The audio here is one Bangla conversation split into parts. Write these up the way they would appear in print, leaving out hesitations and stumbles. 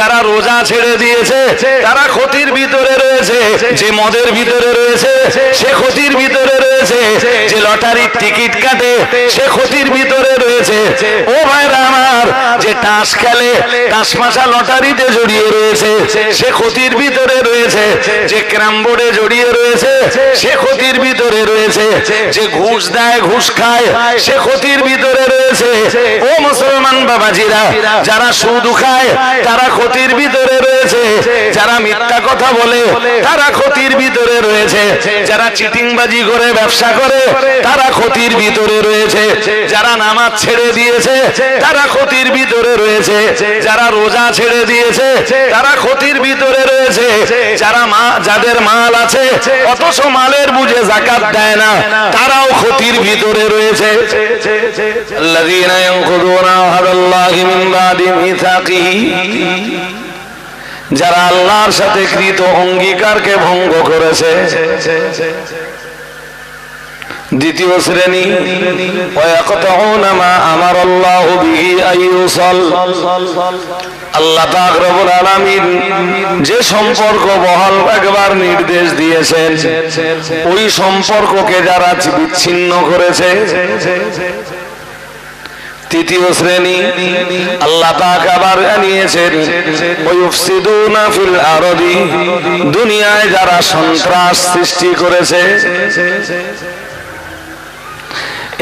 যারা রোজা ছেড়ে দিয়েছে তারা ক্ষতির ভিতরে রয়েছে, যে মদের ভিতরে রয়েছে সে ক্ষতির ভিতরে রয়েছে, যে লটারির টিকিট কাটে সে ক্ষতির ভিতরে রয়েছে। ও ভাইরা আমার, যে তাস খেলে, তাসমাশা লটারিতে জড়িয়ে রয়েছে সে ক্ষতির ভিতরে রয়েছে, যে ক্যারাম বোর্ডে জড়িয়ে রয়েছে সে ক্ষতির ভিতরে রয়েছে, যে ঘুষ দেয়, ঘুষ খায় সে ক্ষতির ভিতরে রয়েছে। ও মুসলমান বাবাজিরা, যারা সুদ খায় তারা ক্ষতির ভিতরে রয়েছে, যারা মিথ্যা কথা বলে তারা ক্ষতির ভিতরে রয়েছে, যারা চিটিংবাজি করে ব্যবসা করে তারা ক্ষতির ভিতরে রয়েছে, যারা নামাজ ছেড়ে দিয়েছে তারা ক্ষতির ভিতরে রয়েছে, যারা রোজা ছেড়ে দিয়েছে তারা ক্ষতির ভিতরে রয়েছে, যাদের মাল আছে অথচ মালের বুঝে যাকাত দেয় না তারাও ক্ষতির ভিতরে রয়েছে। আল্লাযীনা ইয়ানকুদুনা আহদাল্লাহি মিন বাদি মিসাকিহি, যারা আল্লাহর সাথে কৃত অঙ্গীকারকে ভঙ্গ করেছে। দ্বিতীয় শ্রেণী, ওয়ায়াকতাউনা মা আমারাল্লাহু বিহি আইয়ুসাল, আল্লাহ পাক রব্বুল আলামিন যে সম্পর্ক বহাল রাখবার নির্দেশ দিয়েছেন ওই সম্পর্ককে যারা বিচ্ছিন্ন করেছে। তৃতীয় শ্রেণী, আল্লাহ পাক আবার জানিয়েছেন ওয়ায়ুফসিদুনা ফিল আরদি, দুনিয়ায় যারা সন্ত্রাস সৃষ্টি করেছে।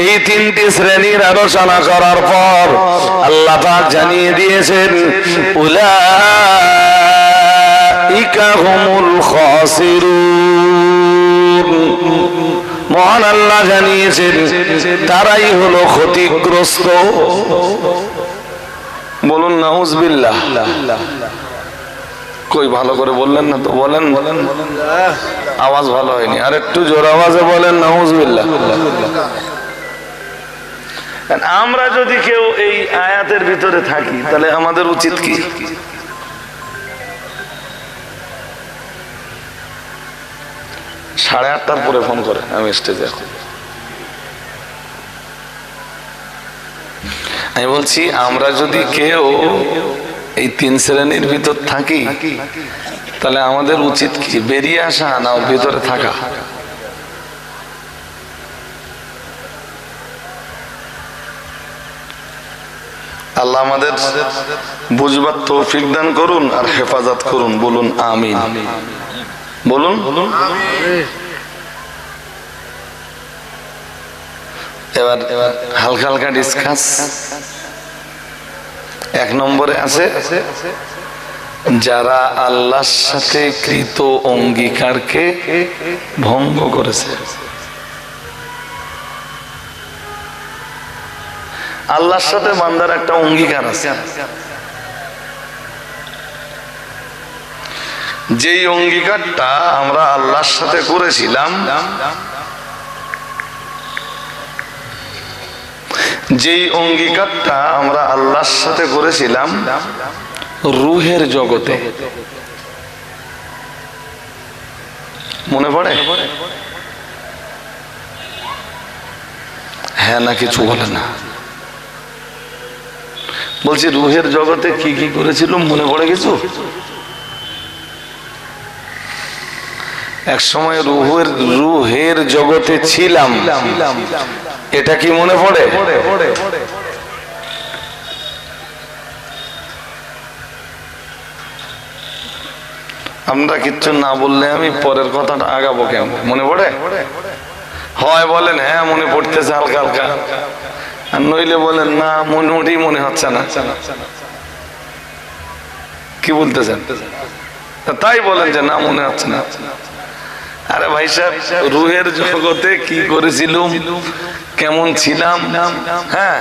এই তিনটি শ্রেণীর আলোচনা করার পর আল্লাহ পাক জানিয়ে দিয়েছেন উলাইকা হুমুল খাসিরুন, মহান আল্লাহ জানিয়েছেন তারাই হলো ক্ষতিগ্রস্ত। বলুন নাউজুবিল্লাহ। কই ভালো করে বললেন না তো, বলেন, আওয়াজ ভালো হয়নি, আর একটু জোর আওয়াজে বলেন নাউজুবিল্লাহ। আমরা যদি কেউ এই আয়াতের ভিতরে থাকি তাহলে আমাদের উচিত কি? সাড়ে 8টার পরে ফোন করে, আমি স্টেজে এখন। আমি বলছি আমরা যদি কেউ এই 3 শ্রেণীর ভিতর থাকি তাহলে আমাদের উচিত কি? বেরিয়ে আসা না ভিতরে থাকা? আল্লাহ আমাদের বুঝবার তৌফিক দান করুন আর হেফাজত করুন। বলুন আমিন। বলুন এবার হালকা হালকা ডিসকাস। 1 নম্বরে আছে যারা আল্লাহর সাথে কৃত অঙ্গীকারকে ভঙ্গ করেছে। আল্লাহর সাথে বান্দার একটা অঙ্গীকার আছে, যেই অঙ্গীকারটা আমরা আল্লাহর সাথে করেছিলাম, যেই অঙ্গীকারটা আমরা আল্লাহর সাথে করেছিলাম রূহের জগতে। মনে পড়ে? হ্যাঁ না কিছু বলে না। বলছি রূহের জগতে কি কি করেছিল মনে পড়ে কিছু? এক সময় রূহের জগতে ছিলাম, এটা কি মনে পড়ে? আমরা কিচ্ছু না বললে আমি পরের কথাটা আগাবো কেমন? মনে পড়ে? হয় বলেন হ্যাঁ মনে পড়তেছে হালকা হালকা, আর নইলে বলেন না মোটামুটি মনে হচ্ছে না। কি বলতেছেন? তাই বলেন যে না মনে হচ্ছে না। আরে ভাই সাহেব, রূহের জগতে কি করেছিলাম, কেমন ছিলাম, হ্যাঁ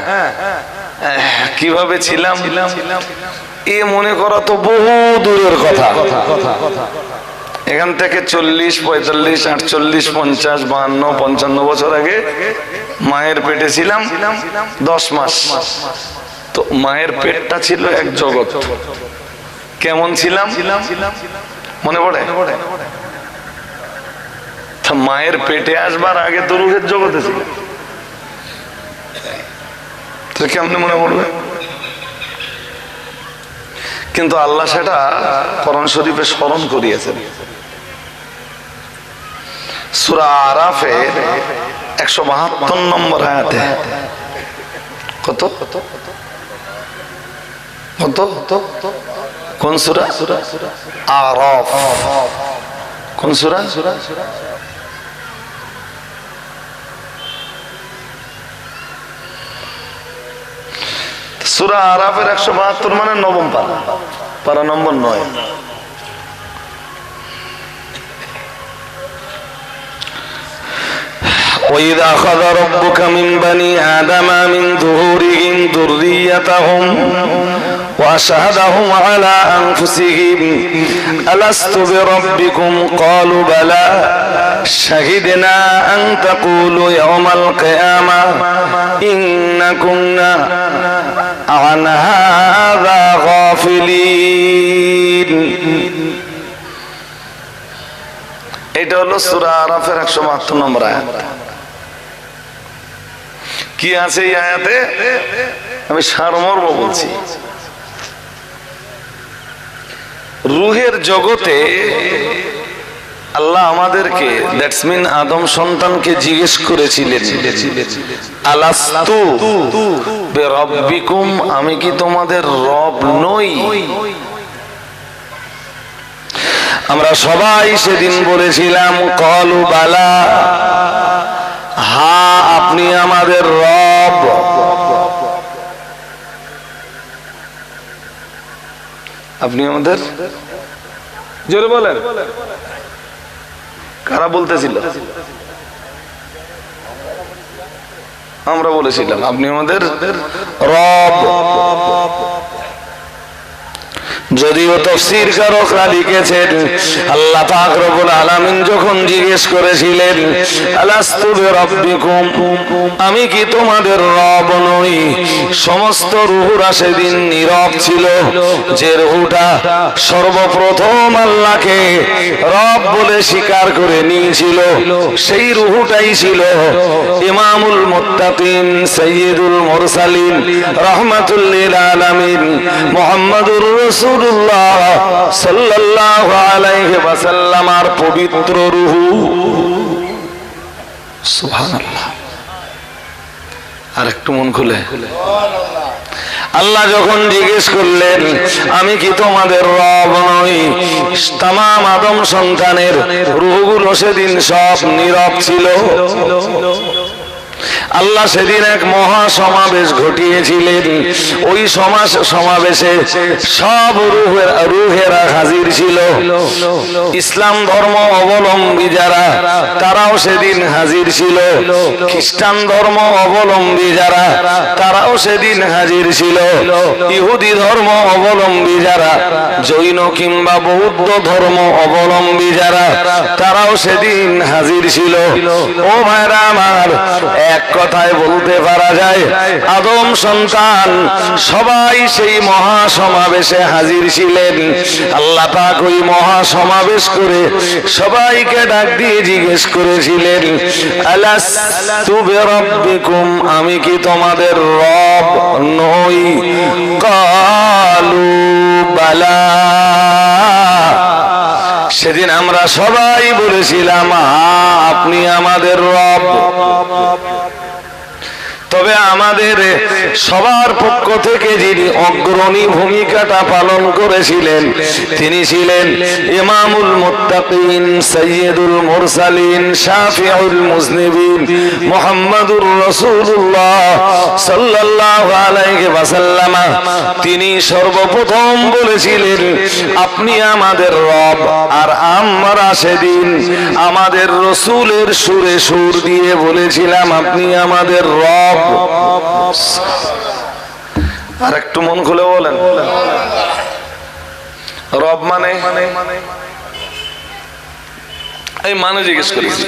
কিভাবে ছিলাম, এ মনে করা তো বহু দূরের কথা। এখান থেকে 40, 45, 48, 50, 52, 55 বছর আগে মায়ের পেটে ছিলাম 10 মাস। তো মায়ের পেটটা ছিল এক জগৎ। কেমন ছিলাম মনে পড়ে? মায়ের পেটে আসবার আগে তো রূহের জগতে ছিল, তো কেমনে মনে পড়বে? কিন্তু আল্লাহ সেটা কোরআন শরীফে স্মরণ করিয়েছেন। সূরা আরাফের 172 নম্বর আয়াতে কত কোন সূরা? আরাফ। কোন সূরা? সূরা আরাফের 172 মানে নবম পারা, পারা নম্বর 9। وَإِذَا أَخَذَ رَبُّكَ مِنْ بَنِي آدَمَ مِنْ ظُهُورِهِمْ ذُرِّيَّتَهُمْ وَأَشْهَدَهُمْ عَلَى أَنفُسِهِمْ أَلَسْتُ بِرَبِّكُمْ قَالُوا بَلَى شَهِدْنَا أَنْ تَقُولُوا يَوْمَ الْقِيَامَةِ إِنَّا كُنَّا عَنْ هَذَا غَافِلِينَ। এটা হলো সূরা আরাফের 172 নম্বর আয়াত। কি আছে এই আয়াতে আমি সারমর্ম বলছি। রূহের জগতে আল্লাহ আমাদেরকে দ্যাটস মিন আদম সন্তানকে জিজ্ঞেস করেছিলেন, আলাস্তু বিরাব্বিকুম, আমি কি তোমাদের রব নই? আমরা সবাই সেদিন বলেছিলাম কলু বালা, হা আপনি আমাদের রব। আপনি আমাদের, জোরে বলেন, কারা বলতেছিল? আমরা বলেছিলাম আপনি আমাদের রব। যদিও তাফসীরকাররা লিখেছেন আল্লাহ পাক রব্বুল আলামিন যখন জিজ্ঞেস করেছিলেন আলাস্তু বিরাব্বিকুম, আমি কি তোমাদের রব নই, সমস্ত রূহরা সেদিন নীরব ছিল। যে রূহটা সর্বপ্রথম আল্লাহকে রব বলে স্বীকার করে নিয়েছিল সেই রূহটাই ছিল ইমামুল মুত্তাকিন সাইয়্যিদুল মুরসালিন রাহমাতুল লিল আলামিন মুহাম্মাদুর রাসূলুল্লাহ সাল্লাল্লাহু আলাইহি ওয়াসাল্লামের পবিত্র রূহ। সুবহানাল্লাহ। আর একটু মন খুলে আল্লাহ যখন জিজ্ঞেস করলেন আমি কি তোমাদের রব নই, তামাম আদম সন্তানের রূহগুলো সেদিন সব নীরব ছিল। আল্লাহ সেদিন এক মহা সমাবেশ ঘটিয়েছিলেন। ওই সমাবেশে সব রূহেরা হাজির ছিল। ইসলাম ধর্ম অবলম্বী যারা তারাও সেদিন হাজির ছিল, খ্রিস্টান ধর্ম অবলম্বী যারা তারাও সেদিন হাজির ছিল, ইহুদি ধর্ম অবলম্বী যারা, জৈন কিংবা বৌদ্ধ ধর্ম অবলম্বী যারা তারাও সেদিন হাজির ছিল। ও ভাইরা আমার, এক কথায় বলতে পারা যায় আদম সন্তান সবাই সেই মহা সমাবেশে হাজির ছিলেন। আল্লাহ পাক ওই মহা সমাবেশ করে সবাইকে ডাক দিয়ে জিজ্ঞেস করেছিলেন আলাস্তু বিরাব্বিকুম, আমি কি তোমাদের রব নই? কালু বালা। সেদিন আমরা সবাই বলেছিলাম হ্যাঁ আপনি আমাদের রব। তবে আমাদের সবার পক্ষ থেকে যিনি অগ্রণী ভূমিকাটা পালন করেছিলেন তিনি ছিলেন ইমামুল মুত্তাকিন সাইয়্যিদুল মুরসালিন শাফিউল মুজনিবিন মুহাম্মাদুর রাসূলুল্লাহ সাল্লাল্লাহু আলাইহি ওয়াসাল্লাম। তিনি সর্বপ্রথম বলেছিলেন আপনি আমাদের রব, আর আমরা সেদিন আমাদের রাসূলের সুরে সুর দিয়ে বলেছিলাম আপনি আমাদের রব। আর একটু মন খুলে বলেন রব মানে এই মানে জিজ্ঞেস করেছি।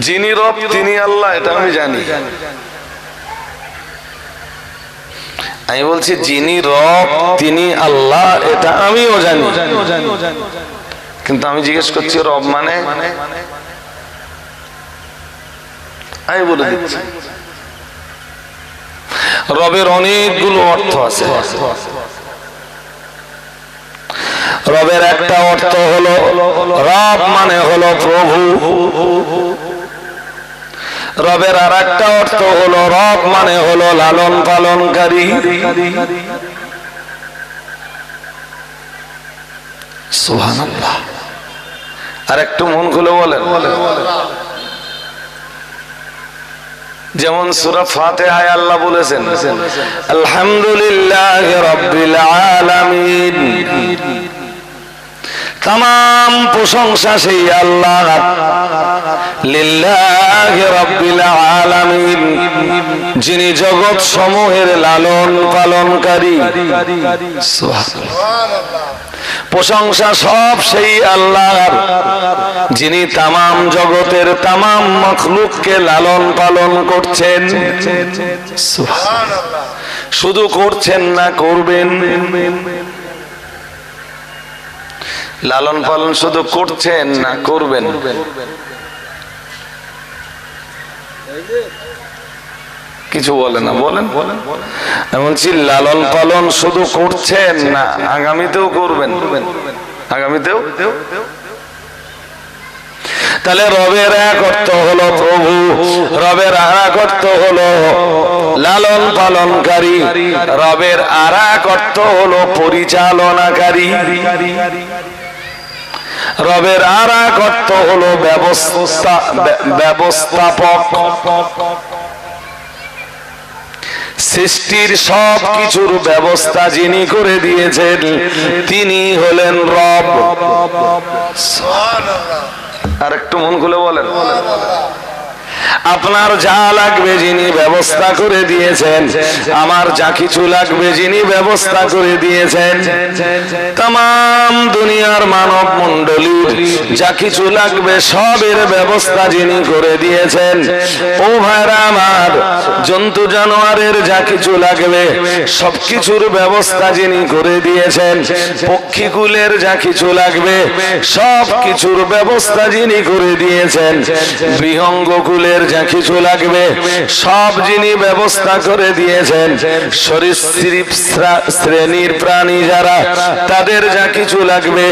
যিনি রব তিনি আল্লাহ, এটা আমি জানি। আমি বলছি যিনি রব তিনি আল্লাহ, এটা আমিও জানি, কিন্তু আমি জিজ্ঞেস করছি রব মানে আমি বলে দিচ্ছি। রবের অনেকগুলো অর্থ আছে। রবের একটা অর্থ হলো রব মানে হলো প্রভু, রবের আর একটা অর্থ হলো রব মানে হলো লালন পালনকারী। সুবহানাল্লাহ। আর একটু মন খুলে বলেন, যেমন সূরা ফাতিহায় আল্লাহ বলেছেন আলহামদুলিল্লাহি রাব্বিল আলামিন, तमाम प्रशंसा সেই আল্লাহ লিল্লাহি রাব্বিল আলামিন, যিনি জগৎ সমূহের লালন পালনকারী। সুবহানাল্লাহ। প্রশংসা সব সেই আল্লাহর, যিনি তামাম জগতের তামাম মখলুককে লালন পালন করছেন। সুবহানাল্লাহ। শুধু করছেন না, করবেন। লালন পালন শুধু করছেন না, করবেন। কিছু বলে না, বলেন। বলছি লালন পালন শুধু করছেন না, আগামীতেও করবেন, আগামীতেও। তাহলে রবের এক অর্থ হলো প্রভু, রবের আর এক অর্থ হলো লালন পালনকারী, রবের আর এক অর্থ হলো পরিচালনাকারী, রবের আর এক অর্থ হলো ব্যবস্থাপক। সৃষ্টির সব কিছুর ব্যবস্থা যিনি করে দিয়েছেন তিনি হলেন রব। আর একটু মন খুলে বলেন, আপনার যা লাগবে যিনি ব্যবস্থা করে দিয়েছেন, আমার যা কিছু লাগবে যিনি ব্যবস্থা করে দিয়েছেন, तमाम দুনিয়ার মানব মণ্ডলীর যা কিছু লাগবে সবের ব্যবস্থা যিনি করে দিয়েছেন। ও ভাইরা আমার, জন্তু জানোয়ারের যা কিছু লাগবে সবকিছুর ব্যবস্থা যিনি করে দিয়েছেন। পক্ষীকুলের যা কিছু লাগবে সব কিছুর ব্যবস্থা যিনি করে দিয়েছেন। বৃহঙ্গকুলের যা কিছু লাগবে সব যিনি ব্যবস্থা করে দিয়েছেন। সরীসৃপ শ্রেণীর প্রাণী যারা, তাদের যা কিছু লাগবে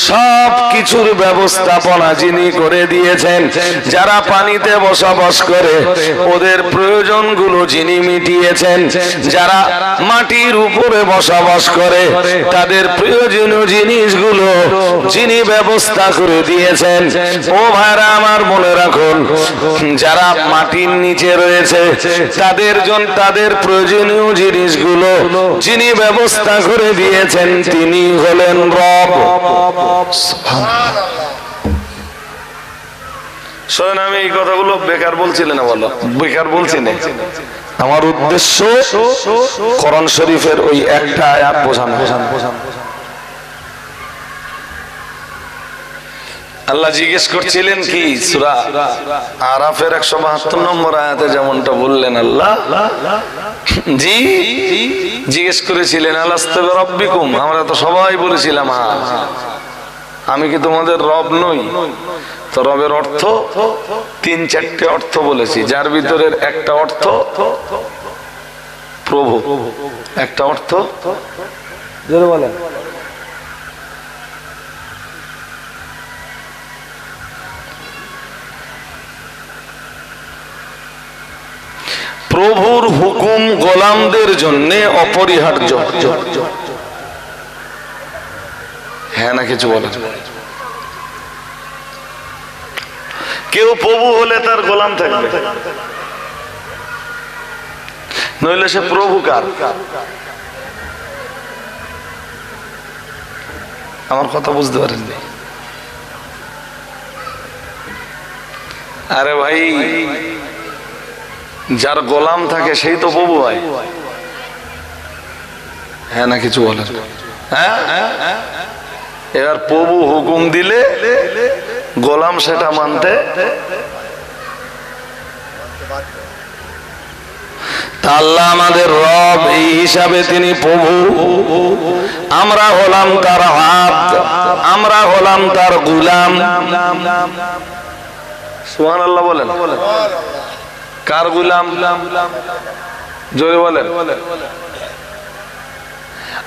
সব কিছুর ব্যবস্থাপনা যিনি করে দিয়েছেন। যারা পানিতে বসবাস করে ওদের প্রয়োজনগুলো যিনি মিটিয়েছেন। যারা মাটির উপরে বসবাস করে তাদের প্রয়োজনীয় জিনিসগুলো যিনি ব্যবস্থা করে দিয়েছেন। ও ভাইরা আমার, মনে রাখুন, যারা মাটির নিচে রয়েছে তাদের প্রয়োজনীয় জিনিসগুলো যিনি ব্যবস্থা করে দিয়েছেন তিনি হলেন রব। শোনেন, আমি এই কথাগুলো বেকার বলছি না, বলো বেকার বলছি না। আমার উদ্দেশ্য কোরআন শরীফের ওই একটা আয়াত বোঝানো। আল্লাহ জিজ্ঞেস করছিলেন কি, সূরা আরাফের 172 নম্বর আয়াতে যেমনটা বললেন, আল্লাহ জি জিজ্ঞেস করেছিলেন আলাস্তু বিরাব্বিকুম, আমরা তো সবাই বলেছিলাম হ্যাঁ, আমি কি তোমাদের রব নই? তো রবের অর্থ 3-4টে অর্থ বলেছি, যার ভিতরের একটা অর্থ প্রভু, একটা অর্থ জোরে বলেন প্রভুর হুকুম গোলামদের জন্য অপরিহার্য। হ্যাঁ না কিছু বলেন? কেউ প্রভু হলে তার গোলাম থাকবে, নইলে সে প্রভু কার? আমার কথা বুঝতে পারেননি? আরে ভাই, যার গোলাম থাকে সেই তো প্রভু হয়। হ্যাঁ না কিছু বলেন? হ্যাঁ, এবার প্রভু হুকুম দিলে গোলাম সেটা মানতে, আল্লাহ আমাদের রব, এই হিসাবে তিনি প্রভু, আমরা হলাম তার আব্দ, আমরা হলাম তার গোলাম। সুবহানাল্লাহ বলেন। কার গোলাম? জোরে বলেন।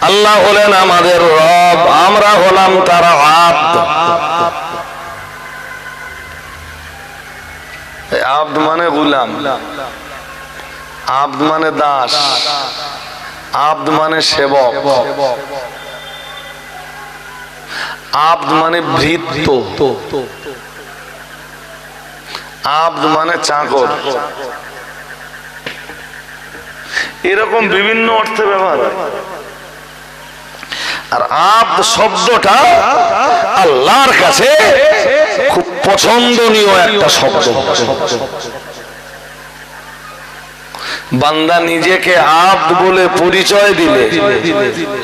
আল্লাহ হলেন আমাদের রব, আমরা হলাম হলাম তারা আব্দ। আব্দ মানে গুলাম, আব্দ মানে দাস, আব্দ মানে সেবক, আব্দ মানে ভৃত্য, আব্দ মানে চাকর। এরকম বিভিন্ন অর্থে ব্যবহার হয়। আর আব্দ শব্দটা আল্লাহর কাছে খুব পছন্দনীয় একটা শব্দ। বান্দা নিজেকে আব্দ বলে পরিচয় দিলে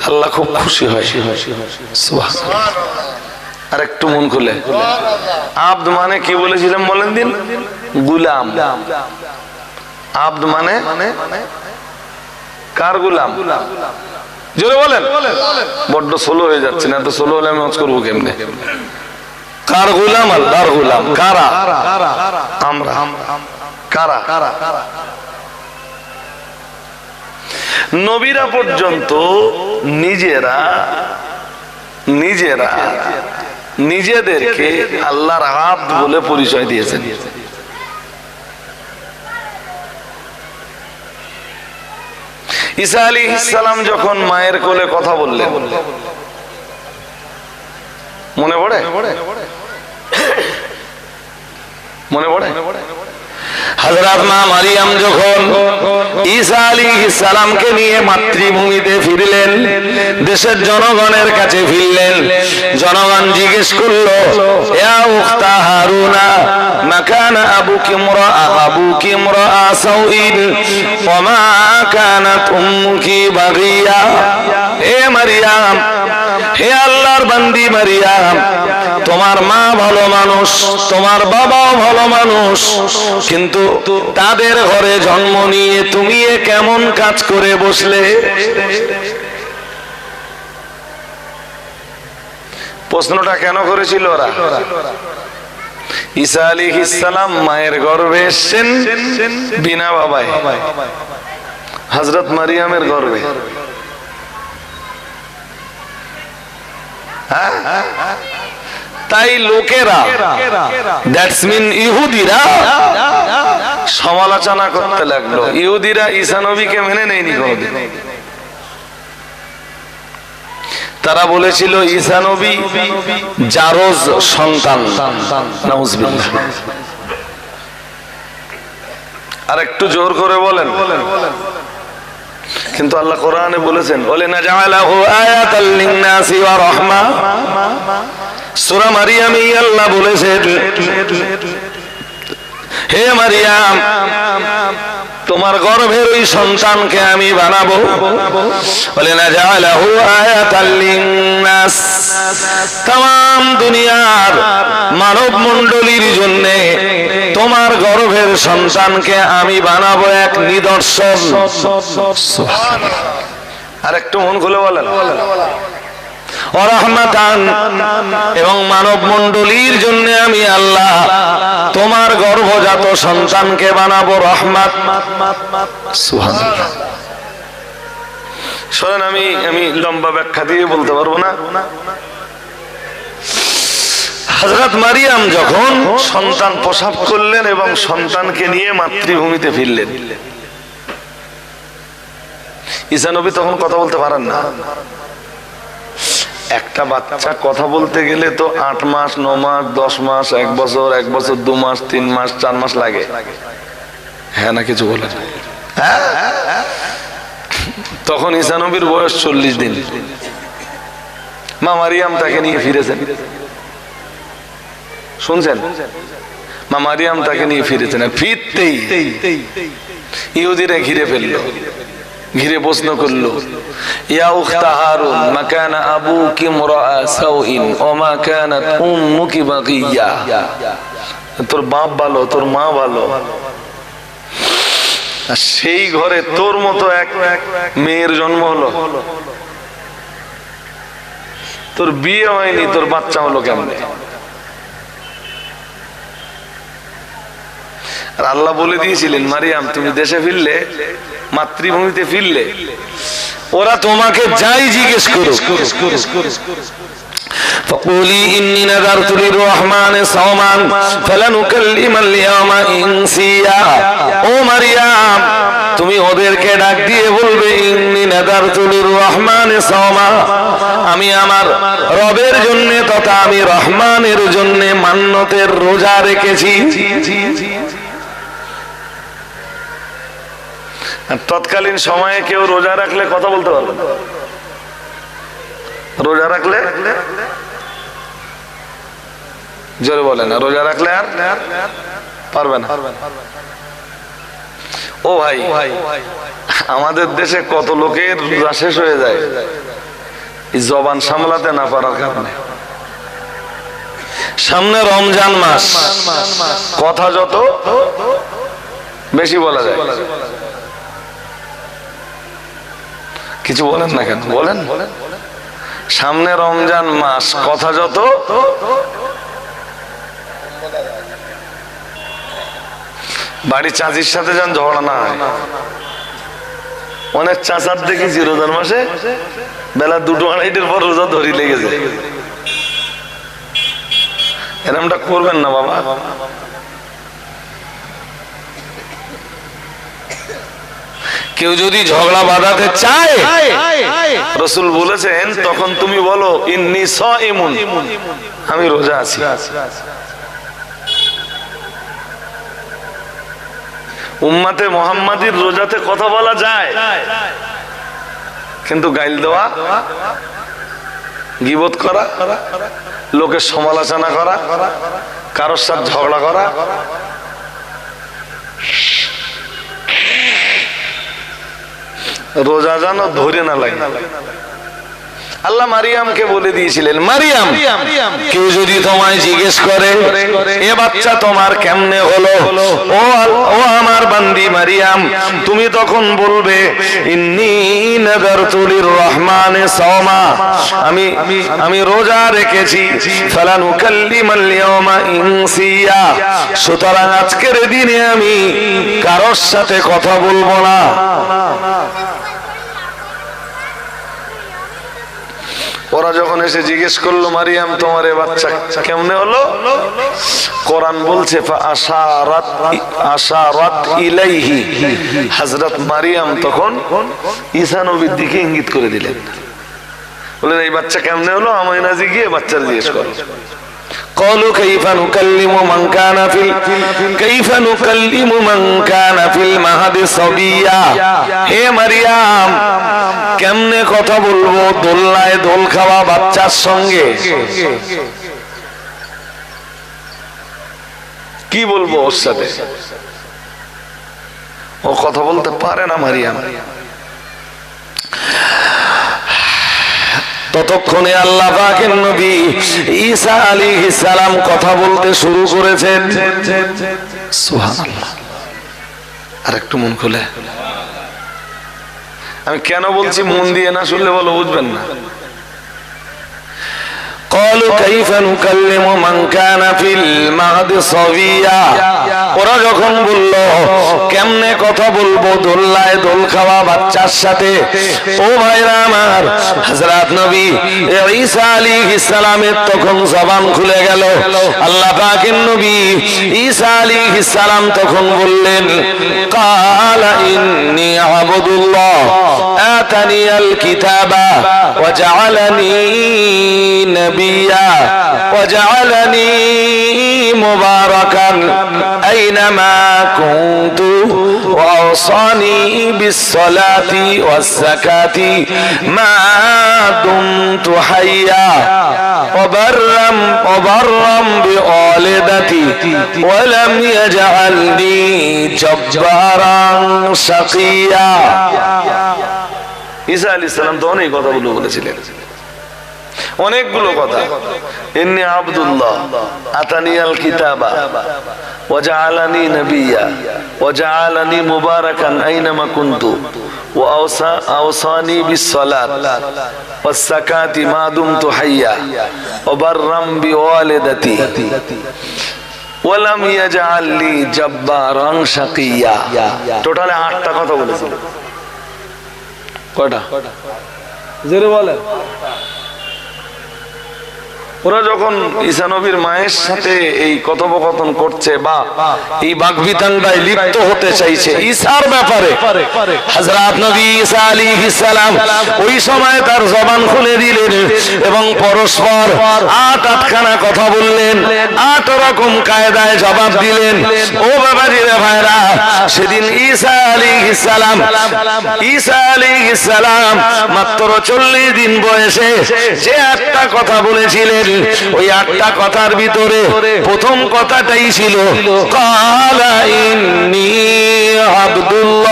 আল্লাহ খুব খুশি হয়। আর একটু মন খুলে, আব্দ মানে কি বলেছিলাম বলেন দিন? গুলাম। আব্দ মানে কার গুলাম? জোরে বলেন। বড্ড সোলো হয়ে যাচ্ছে না, তো সোলো হলে আমি হজ করবো কেমনে? কার গুলাম? আল্লাহর গুলাম। কারা? আমরা। কারা? নবীরা পর্যন্ত নিজেরা নিজেদেরকে আল্লাহর আব্দ বলে পরিচয় দিয়েছেন। ঈসা আলাইহিস সালাম যখন মায়ের কোলে কথা বললেন, মনে পড়ে? মনে পড়ে? হযরত মা মারিয়াম যখন ঈসা আলাইহিস সালামকে নিয়ে মাতৃভূমিতে ফিরলেন, দেশের জনগণের কাছে ফিরলেন, জনগণ জিজ্ঞেস করলো, ইয়া উখতা হারুনা মা কানা আবুকি ইমরাআ সাউইন ওয়া মা কানাত উম্মুকি বাগিয়া। হে মারিয়াম, হে আল্লাহর বান্দি মারিয়াম, তোমার মা ভালো মানুষ, তোমার বাবাও ভালো মানুষ, কিন্তু তাদের ঘরে জন্ম নিয়ে তুমি কেমন কাজ করে বসলে? প্রশ্নটা কেন করেছিল ওরা? ঈসা আলাইহিস সালাম মায়ের গর্ভে এসেছেন বিনা বাবায়, হযরত মারিয়ামের গর্ভে। তাই লোকেরা, দ্যাটস মিন ইহুদিরা সমালোচনা করতে লাগলো। ইহুদিরা ঈসা নবীকে মেনে নেয়নি কোনদিন। তারা বলেছিল ঈসা নবী জারজ সন্তান। নাউজুবিল্লাহ। আর একটু জোর করে বলেন। কিন্তু আল্লাহ কোরআনে বলেছেন, বলে না জাআলাহু আয়াতাল লিন-নাসি ওয়া রাহমা। সূরা মারিয়ামে আল্লাহ বলেছেন, হে মারিয়াম, তোমার গর্ভের ওই সন্তানকে আমি বানাবো, বলে না জাআলাহু আয়াতাল লিন-নাস, तमाम দুনিয়ার মানব মণ্ডলীর জন্য তোমার গর্ভের সন্তানকে আমি বানাবো এক নিদর্শন। সুবহানাল্লাহ। আর একটু মন খুলে বলেন। রাহমাতান, এবং মানব মণ্ডলীর জন্য আমি আল্লাহ তোমার গর্ভজাত সন্তানকে বানাবো রহমত। সুবহানাল্লাহ। শোনেন, আমি লম্বা ব্যাখ্যা দিয়ে বলতে পারবো না। হযরত মারিয়াম যখন সন্তান প্রসব করলেন এবং সন্তানকে নিয়ে মাতৃভূমিতে ফিরলেন, ঈসা নবী তখন কথা বলতে পারেন না। একটা বাচ্চা কথা বলতে গেলে তো 8 মাস, 9 মাস, 10 মাস, 1 বছর, 1 বছর 2 মাস, 3 মাস, 4 মাস লাগে। হ্যাঁ না কিছু বলে? তখন ঈসা নবীর বয়স 40 দিন। মা মারিয়াম তাকে নিয়ে ফিরেছেন। শুনছেন? মা মারিয়াম তাকে নিয়ে ফিরেছেন। ফিরতেই ইহুদিরা ঘিরে ফেললো, ঘিরে প্রশ্ন করলো, ইয়া উখতা হারুন মা কানা আবুকি ইমরাআ সাউইন ওয়া মা কানাত উম্মুকি বাগিয়া। তোর বাপ ভালো, তোর মা ভালো, সেই ঘরে তোর মতো এক মেয়ের জন্ম হলো, তোর বিয়ে হয়নি, তোর বাচ্চা হলো কেমনে? আর আল্লাহ বলে দিয়েছিলেন, মারিয়াম তুমি দেশে ফিরলে, মাতৃভূমিতে ফিরলে, ওরা তোমাকে যাই জিজ্ঞেস করুক, فقولي إني نذرت للرحمن صوما فلن أكلم اليوم إنسيا ও মারিয়াম তুমি ওদেরকে ডাক দিয়ে বলবে ইন্নী নাযারতু লিররহমানি সাওমা আমি আমার রবের জন্য তথা আমি রহমানের জন্য মান্নতের রোজা রেখেছি। তৎকালীন সময়ে কেউ রোজা রাখলে কথা বলতে পারবে না, রোজা রাখলে জোরে বলে না, রোজা রাখলে আর পারবে না। ও ভাই আমাদের দেশে কত লোকের রোজা শেষ হয়ে যায় জবান সামলাতে না পারার কারণে। সামনে রমজান মাস, কথা যত বেশি বলা যায়। কিছু বলেন না কেন, বলেন। সামনে রমজান মাস, কথা যত বাড়ি চাচির সাথে যেন ঝগড়া না হয়। অনেক চাচার দেখেছি রোজার মাসে বেলা 2-2:30 পর রোজা ধরি লেগেছে। এরকমটা করবেন না বাবা। কেউ যদি ঝগড়া বাঁধাতে চায় রাসূল বলেছেন তখন তুমি বলো ইন্নী সাইমুন, আমি রোজা আছি। উম্মতে মুহাম্মাদীর রোজাতে কথা বলা যায়, কিন্তু গাইল দেওয়া, গীবত করা, লোকের সমালোচনা করা, কারোর সাথে ঝগড়া করা, রোজা যেন ধরে না লাগে। আল্লাহ মারিয়ামকে বলে দিয়েছিলেন, মারিয়াম কেউ যদি তোমায় জিজ্ঞেস করে এ বাচ্চা তোমার কেমনে হলো, ও আমার বান্দি মারিয়াম, তুমি তখন বলবে ইন্নী নাযারতু লিররহমানি সাওমা, আমি রোজা রেখেছি, ফালান উকাল্লিমাল ইয়াওমা ইনসিয়া, সুতরাং আজকের দিনে আমি কারোর সাথে কথা বলবো না। ওরা যখন এসে জিজ্ঞেস করলো মারিয়াম তোমার এ বাচ্চা কেমনে হলো, কোরআন বলছে আশারাত ইলাইহি, হযরত মারিয়াম তখন ঈসা নবীর দিকে ইঙ্গিত করে দিলেন, বললেন এই বাচ্চা কেমনে হলো, আমায়নাজি গিয়ে বাচ্চার জিজ্ঞেস করো। قالوا كيف نكلم من كان في المهد صبيا, হে মারিয়াম কেমনে কথা বলবো দোলনায় দোল খাওয়া বাচ্চার সঙ্গে, কি বলবো ওর সাথে, ও কথা বলতে পারে না মারিয়াম। ততক্ষণে আল্লাহ পাকের নবী ঈসা আলাইহিস সালাম কথা বলতে শুরু করেছেন। সুবহানাল্লাহ। আর একটু মন খুলে, আমি কেন বলছি মন দিয়ে না শুনলে বলো বুঝবেন না। قالوا كيف نكلم من كان في المهد صبيا, ওরা যখন বলল কেমনে কথা বলবো দোলনায় দোল খাওয়া বাচ্চার সাথে, ও ভাইরা আমার, হযরত নবী ঈসা আলাইহিস সালামের তখন জবান খুলে গেল। আল্লাহ পাকের নবী ঈসা আলাইহিস সালাম তখন বললেন ক্বালা ইন্নী আবদুল্লাহ আতানিয়াল কিতাবা ওয়া জাআলানি নবিয়্যা ওয়া জাআলানি মুবারাকান আইনামা কুনতু ওয়া আওসানি বিস-সালাতি ওয়াজ-যাকাতি মা দুমতু হাইয়্যা ওয়া বাররাম বিওয়ালিদাতি ওয়া লাম ইয়াজআলনি জাব্বারান শাকিয়্যা। ঈসা আলাইহিস সালাম তো অনেক কথাগুলো বলেছিলেন, অনেকগুলো কথা। ইন্নী আব্দুল্লাহ আতানিয়াল কিতাবা ওয়া জাআলানি নাবিয়্যা ওয়া জাআলানি মুবারাকান আইনামা কুনতু ওয়া আওসানি বিস-সালাত ওয়াজ-যাকাতি মা দুমতু হাইয়্যা ওয়া বাররাম বিওয়ালিদাতি ওয়া লাম ইয়াজআলনি জাব্বারান শাকিয়্যা। টোটালে 8টা কথা বলেছিলেন। কয়টা? জোরে বলেন। ওরা যখন ঈসা নবীর মায়ের সাথে এই কথোপকথন করছে বা এই বাকবিতণ্ডায় লিপ্ত হতে চাইছে ঈসার ব্যাপারে, হযরত নবী ঈসা আলাইহিস সালাম ওই সময় তার জবান খুলে দিলেন এবং পরস্পর আটখানা কথা বললেন, 8 রকম কায়দায় জবাব দিলেন। ও বাবাজিরা ভাইরা, সেদিন ঈসা আলাইহিস সালাম মাত্র 40 দিন বয়সে যে 8টা কথা বলেছিলেন, ওই 8টা কথার ভিতরে প্রথম কথাটাই ছিল ক্বালা ইন্নী আব্দুল্লাহ।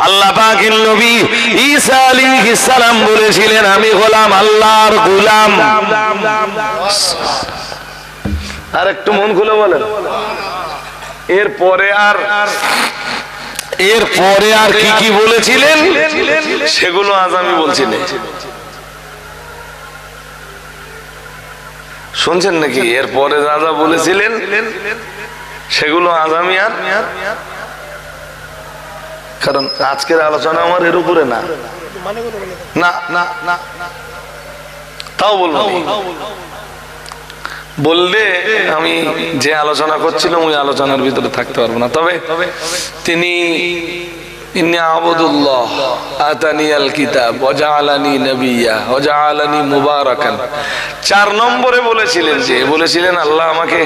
আল্লাহ পাকের নবী ঈসা আলাইহিস সালাম বলেছিলেন, আমি গোলাম, আল্লাহর গোলাম। আর একটু মন খুলে বলেন, এরপরে আর কি কি বলেছিলেন সেগুলো আজ আমি বলছি না, শুনছেন নাকি? এরপরে যা যা বলেছিলেন সেগুলো আজ আমি আর, কারণ আজকের আলোচনা আমার এর উপরে না, তাও বলবো, বললে আমি যে আলোচনা করছিলাম ওই আলোচনার ভিতরে থাকতে পারবো না। তবে তিনি ইন্নী আবুদুল্লাহ আতানিয়াল কিতাব ওয়া জাআলানি নাবিয়্যা ওয়া জাআলানি মুবারাকান। 4 নম্বরে বলেছিলেন আল্লাহ আমাকে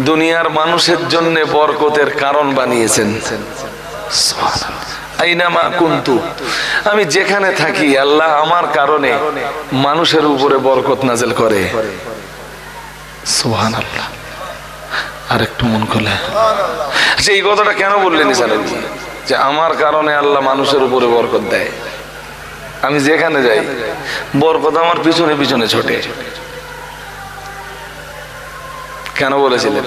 দুনিয়ার মানুষের জন্য বরকতের কারণ বানিয়েছেন। আইনামা কুনতু, আমি যেখানে থাকি আল্লাহ আমার কারণে মানুষের উপরে বরকত নাযিল করে। সুবহানাল্লাহ। আর একটু মন খুলে, আচ্ছা এই কথাটা কেন বললেন ঈসা নবী, যে আমার কারণে আল্লাহ মানুষের উপরে বরকত দেয়? আমি যেখানে যাই বরকত আমার পিছনে পিছনে ছোটে, কেন বলেছিলেন?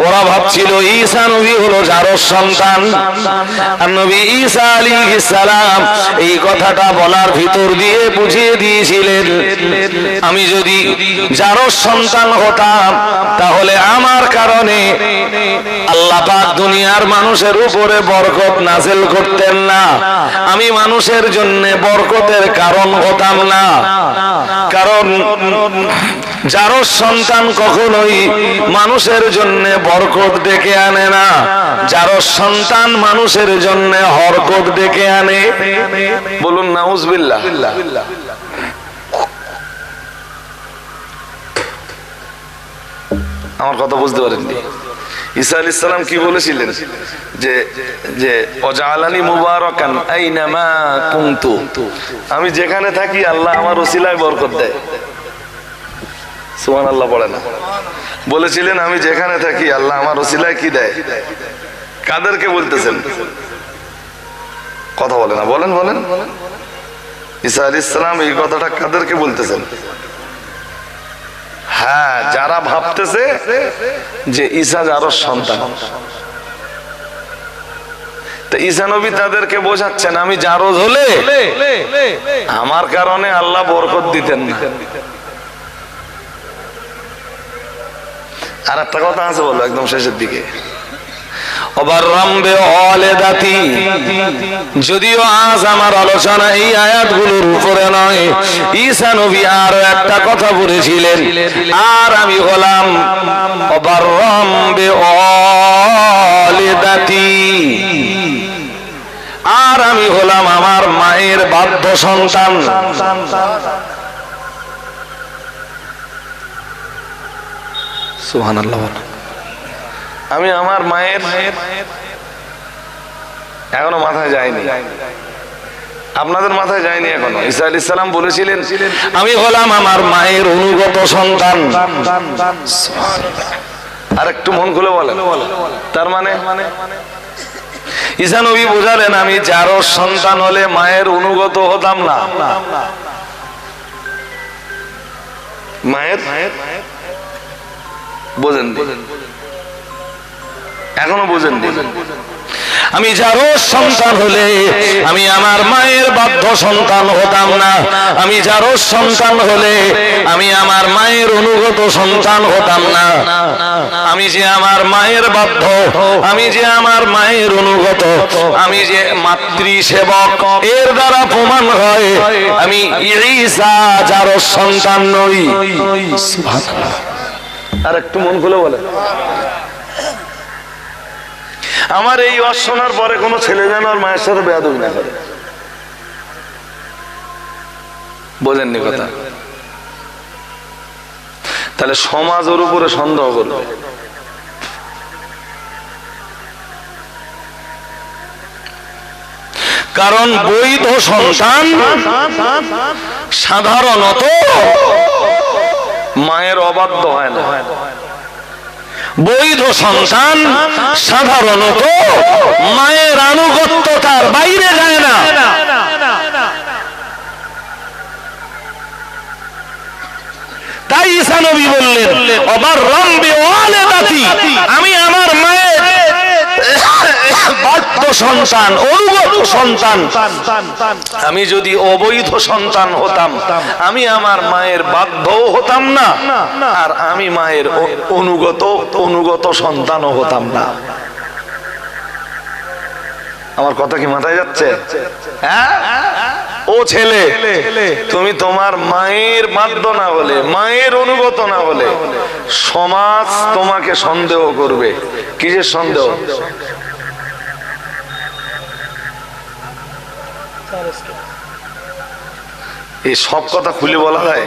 ওরা ভাবছিল ঈসা নবী হলো জারজ সন্তান, আর নবী ঈসা আলাইহিস সালাম এই কথাটা বলার ভিতর দিয়ে বুঝিয়ে দিয়েছিলেন, আমি যদি জারজ সন্তান হতাম তাহলে আমার কারণে আল্লাহ পাক দুনিয়ার মানুষের উপরে বরকত নাযিল করতেন না, আমি মানুষের জন্য বরকতের কারণ হতাম না। কারণ জারজ সন্তান কখনোই মানুষের জন্য বরকত ডেকে আনে না, জারজ সন্তান মানুষের জন্য হরকত ডেকে আনে। বলুন নাউজুবিল্লাহ। আমার কথা বুঝতে পারেননি? ঈসা আলাইহিস সালাম কি বলেছিলেন, যে যে ওয়াজআলানি মুবারাকান আইনামা কুনতু, আমি যেখানে থাকি আল্লাহ আমার ওসিলায় বরকত দেয়। সুবহানাল্লাহ পড়ে না? বলেছিলেন আমি যেখানে থাকি আল্লাহ আমার ওসিলায় কি দেয়। কাদেরকে বলতেছেন? কথা বলে না, বলেন বলেন। ঈসা আলাইহিস সালাম এই কথাটা কাদেরকে বলতেছেন? হ্যাঁ, যারা ভাবতেছে যে ঈসা জারজ সন্তান, তো ঈসা নবী তাদেরকে বোঝাচ্ছেন আমি জারজ হলে আমার কারণে আল্লাহ বরকত দিতেন না। আর একটা কথা আছে, বলো একদম শেষের দিকে, যদিও আজ আমার আলোচনা এই আয়াতগুলোর উপরে নয়, ঈসা নবী আরো একটা কথা বলেছিলেন, আর আমি হলাম অবাররাম বিওয়ালিদাতি, আর আমি হলাম আমার মায়ের বাধ্য সন্তান। সুবহানাল্লাহ। আমি আমার মায়ের, এখনো মাথায় যায়নি, আপনাদের মাথায় যায়নি এখনো। ঈসা আলাইহিস সালাম বলেছিলেন আমি হলাম আমার মায়ের অনুগত সন্তান। আর একটু মন খুলে বলেন, তার মানে ঈসা নবী বোঝালেন আমি জারজ সন্তান হলে মায়ের অনুগত হতাম না। মায়ের বোঝেন, এখনো বোঝেন? আমি জারজ সন্তান হলে আমি আমার মায়ের বাধ্য সন্তান হতাম না, আমি জারজ সন্তান হলে আমি আমার মায়ের অনুগত সন্তান হতাম না। আমি যে আমার মায়ের বাধ্য, আমি যে আমার মায়ের অনুগত, আমি যে মাতৃ সেবক, এর দ্বারা প্রমাণ হয় আমি ঈসা জারজ সন্তান নই। সুবহানাল্লাহ। আর একটু মন খুলে বলে, আমার এই ওয়াজ শোনার পরে কোনো ছেলে যেন আর মায়ের সাথে বেয়াদবি না করে। বোঝেননি কথা? তাহলে সমাজ ওর উপরে সন্দেহ করবে। কারণ বৈধ সন্তান সাধারণত মায়ের অবাধ্য হয় না। বৈধ সন্তান সাধারণত মায়ের আনুগত্যতার বাইরে যায় না। তাই ঈসা নবী বললেন, অবাররাম বিওয়ালিদাতি, আমি আমার মায়ের বাধ্য সন্তান, অনুগত সন্তান। আমি যদি অবৈধ সন্তান হতাম, আমি আমার মায়ের বাধ্যও হতাম না, আর আমি মায়ের অনুগত সন্তানও হতাম না। আমার কথা কি মাথায় যাচ্ছে? হ্যাঁ? ও ছেলে, তুমি তোমার মায়ের বাধ্য না হলে, মায়ের অনুগত না হলে সমাজ তোমাকে সন্দেহ করবে। কিসের সন্দেহ? এই সব কথা খুলে বলা যায়?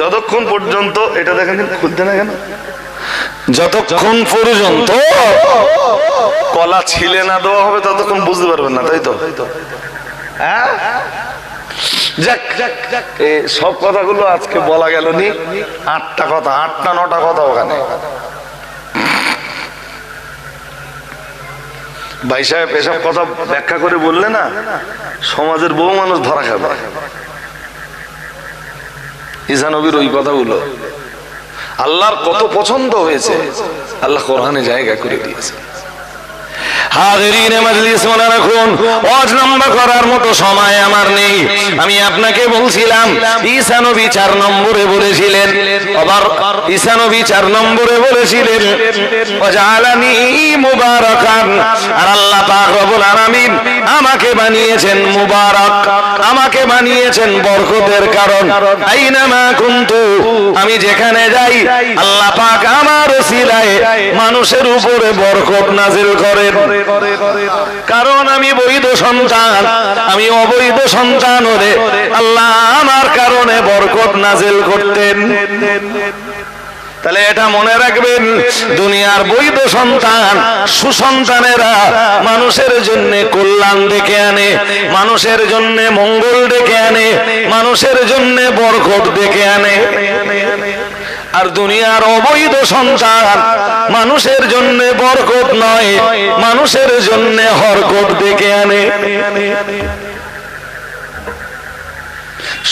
যতক্ষণ পর্যন্ত, এটা দেখেন খুলতে না কেন, যতক্ষণ পর্যন্ত কলা ছিলে না দেওয়া হবে ততক্ষণ বুঝতে পারবেন না, তাই তো? সব কথাগুলো আজকে বলা গেল নি, 8টা কথা, 8টা 9টা কথা ওখানে। ভাই সাহেব এসব কথা ব্যাখ্যা করে বললে না, সমাজের বহু মানুষ ধরা খাবে। ঈসা নবীর ওই কথাগুলো আল্লাহর কত পছন্দ হয়েছে, আল্লাহ কোরআনে জায়গা করে দিয়েছে। হাজিরিনে মজলিস, মনে রাখুন, ওয়াজ লম্বা করার মতো সময় আমার নেই। আমি আপনাকে বলছিলাম ঈসা নবী 4 নম্বরে বলেছিলেন, আবার ঈসা নবী 4 নম্বরে বলেছিলেন ওয়াজআলানি মুবারাকান, আর আল্লাহ পাক রব্বুল আলামিন আমাকে বানিয়েছেন মুবারক, আমাকে বানিয়েছেন বরকতের কারণ। আইনামা কুনতু, আমি যেখানে যাই আল্লাহ পাক আমার ওসিলায় মানুষের উপরে বরকত নাজিল করেন। কারণ আমি বৈধ সন্তান, আমি অবৈধ সন্তান হলে আল্লাহ আমার কারণে বরকত নাজিল করতেন। তাহলে এটা মনে রাখবেন, দুনিয়ার বৈধ সন্তান, সুসন্তানেরা মানুষের জন্য কল্যাণ ডেকে আনে, মানুষের জন্য মঙ্গল ডেকে আনে, মানুষের জন্য বরকত ডেকে আনে। আর দুনিয়ার অবৈধ সন্তান মানুষের জন্য বরকত নয়, মানুষের জন্য হরকত ডেকে আনে।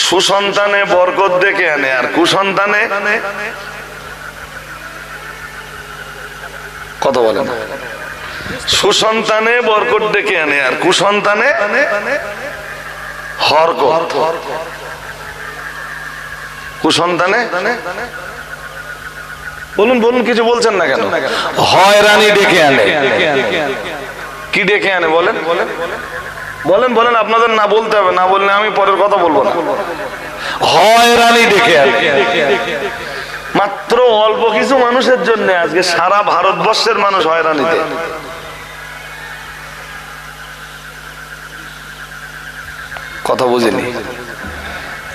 সুসন্তানে বরকত ডেকে আনে, আর কুসন্তানে কথা বলেন, সুসন্তানে বরকত ডেকে আনে, আর কুসন্তানে হরকত। কুসন্তানে বলুন বলুন, কিছু বলছেন না কেন? হয়রানি ডেকে আনে। কি ডেকে আনে বলেন বলেন বলেন, আপনাদের না বলতে হবে, না বললে আমি পরের কথা বলবো না। হয়রানি ডেকে আনে। মাত্র অল্প কিছু মানুষের জন্য আজকে সারা ভারতবর্ষের মানুষ হয়রানিতে। কথা বুঝিনি?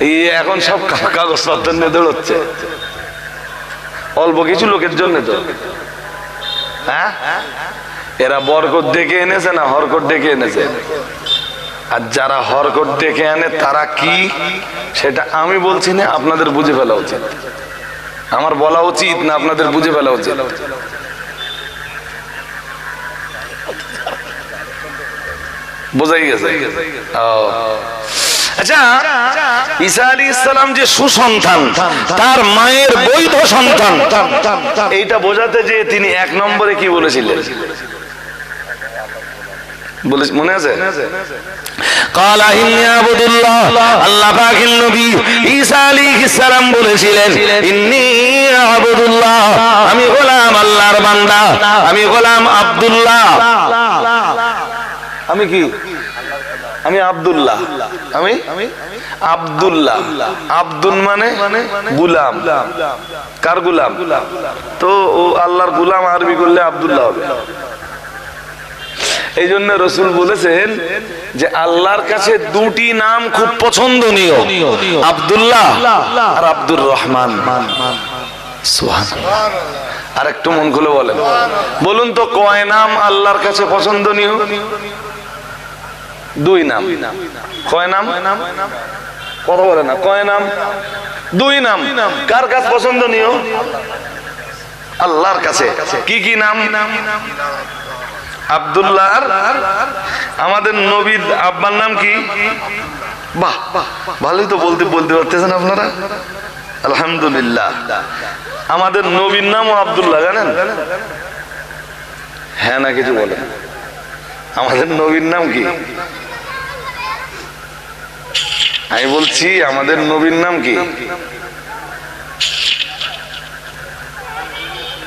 এই এখন সব কাগজপত্র নিয়ে দৌড়চ্ছে, অল্প কিছু লোকের জন্য তো। হ্যাঁ, এরা বরকত ডেকে এনেছে না হরকত ডেকে এনেছে? আর যারা হরকত ডেকে আনে তারা কি, সেটা আমি বলছি না, আপনাদের বুঝে ফেলা উচিত। আমার বলা উচিত না আপনাদের বুঝে ফেলা উচিত? বোঝাই গেছে? আচ্ছা, ঈসা আলাইহিস সালাম যে সুসন্তান, তার মায়ের বৈধ সন্তান, এইটা বোঝাতে যে তিনি 1 নম্বরে কি বলেছিলেন? বলে মনে আছে? কালা ইন্নী আবুদুল্লাহ, আল্লাহ পাকের নবী ঈসা আলাইহিস সালাম বলেছিলেন ইন্নী আবুদুল্লাহ, আমি গোলাম আল্লাহর বান্দা, আমি গোলাম আব্দুল্লাহ। আমি কি? আমি আব্দুল্লাহ, আমি আব্দুল্লাহ। আব্দুল মানে গুলাম। কার গুলাম? তো ও আল্লাহর গুলাম আরবি করলে আব্দুল্লাহ হবে। এই জন্য রাসূল বলেছেন যে আল্লাহর কাছে দুটি নাম খুব পছন্দনীয়, আব্দুল্লাহ আর আব্দুর রহমান। সুবহানাল্লাহ। আর একটু মন খুলে বলেন, বলুন তো কয় নাম আল্লাহর কাছে পছন্দনীয়? দুই নাম। কয় নাম? কথা বলে না। কয় নাম? দুই নাম। কার কাছে পছন্দনীয়? আল্লাহর কাছে। কি কি নাম? আব্দুল্লাহ। আমাদের নবীর আব্বার নাম কি? বাহ, ভালোই তো বলতে পারতেছেন আপনারা, আলহামদুলিল্লাহ। আমাদের নবীর নামও আব্দুল্লাহ, জানেন? হ্যাঁ না কিছু বলেন। আমাদের নবীর নাম কি? আমি বলছি আমাদের নবীর নাম কি?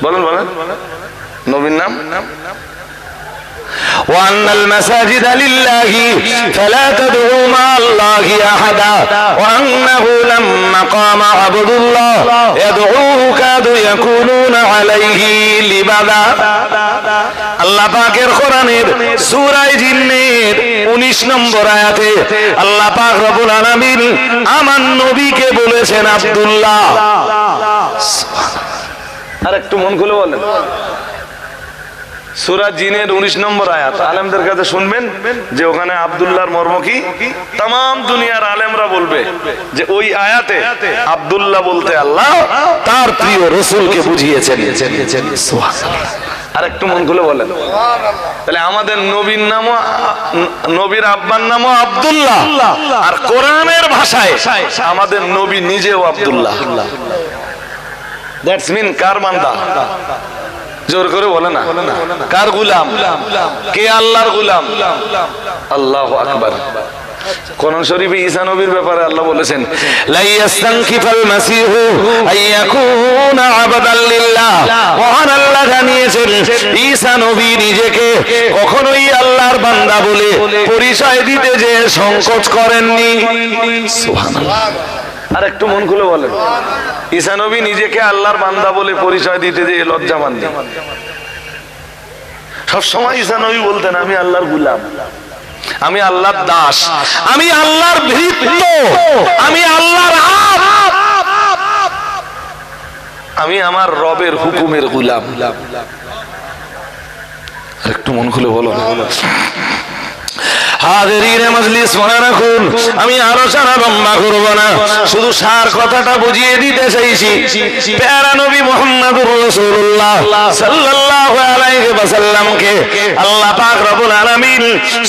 বলেন বলেন নবীর নাম। وأن المساجد لله فلا تدعوا مع الله أحدا وأنه لما قام عبد الله يدعوه كادوا يكونون عليه لبدا। আল্লাহ পাকের কোরআনের সূরা জিন্নের 19 নম্বর আয়াতে আল্লাহ পাক রব্বুল আলামিন আমার নবীকে বলেছেন আব্দুল্লাহ। আর একটু মন খুলে বলেন, সূরা জিনের 19 নম্বর আয়াত। আলেমদের কাছে শুনবেন যে ওখানে আব্দুল্লাহর মর্ম কি। तमाम দুনিয়ার আলেমরা বলবে যে ওই আয়াতে আব্দুল্লাহ বলতে আল্লাহ তার প্রিয় রাসূলকে বুঝিয়েছেন। সুবহানাল্লাহ। আর একটু মন খুলে বলেন, তাহলে আমাদের নবীর নামও, নবীর আব্বার নামও আব্দুল্লাহ, আর কোরআনের ভাষায় আমাদের নবী নিজেও আব্দুল্লাহ। দ্যাটস মিন কার বান্দা? জোর করে বলে না, কার গুলাম? কে আল্লাহর গুলাম? আল্লাহু আকবার। কোরআন শরীফে ঈসা নবীর ব্যাপারে আল্লাহ বলেছেন লা ইয়াস্তানকিফাল মাসিহু আইয়াকুনা আবাদাল লিল্লাহ। মহান আল্লাহ জানিয়েছেন ঈসা নবী নিজেকে কখনোই আল্লাহর বান্দা বলে পরিচয় দিতে যে সংকোচ করেননি। সুবহানাল্লাহ। আর একটু মন খুলে বলেন, ঈসা নবী নিজেকে আল্লাহর বান্দা বলে পরিচয় দিতে যে লজ্জা পাননি। সবসময় ঈসা নবী বলতেন আমি আল্লাহর গুলাম, আমি আল্লাহর দাস, আমি আল্লাহর ভৃত্য, আমি আল্লাহর আব্দ, আমি আমার রবের হুকুমের গুলাম। আর একটু মন খুলে বলো। হাজিরিনে মজলিস মনে রাখুন, আমি আরো সারা লম্বা করব না, শুধু সার কথাটা বুঝিয়ে দিতে চাইছি। প্যারা নবী মুহাম্মদুর রাসূলুল্লাহ সাল্লাল্লাহু আলাইহি ওয়াসাল্লামকে আল্লাহ পাক রব্বুল আলামিন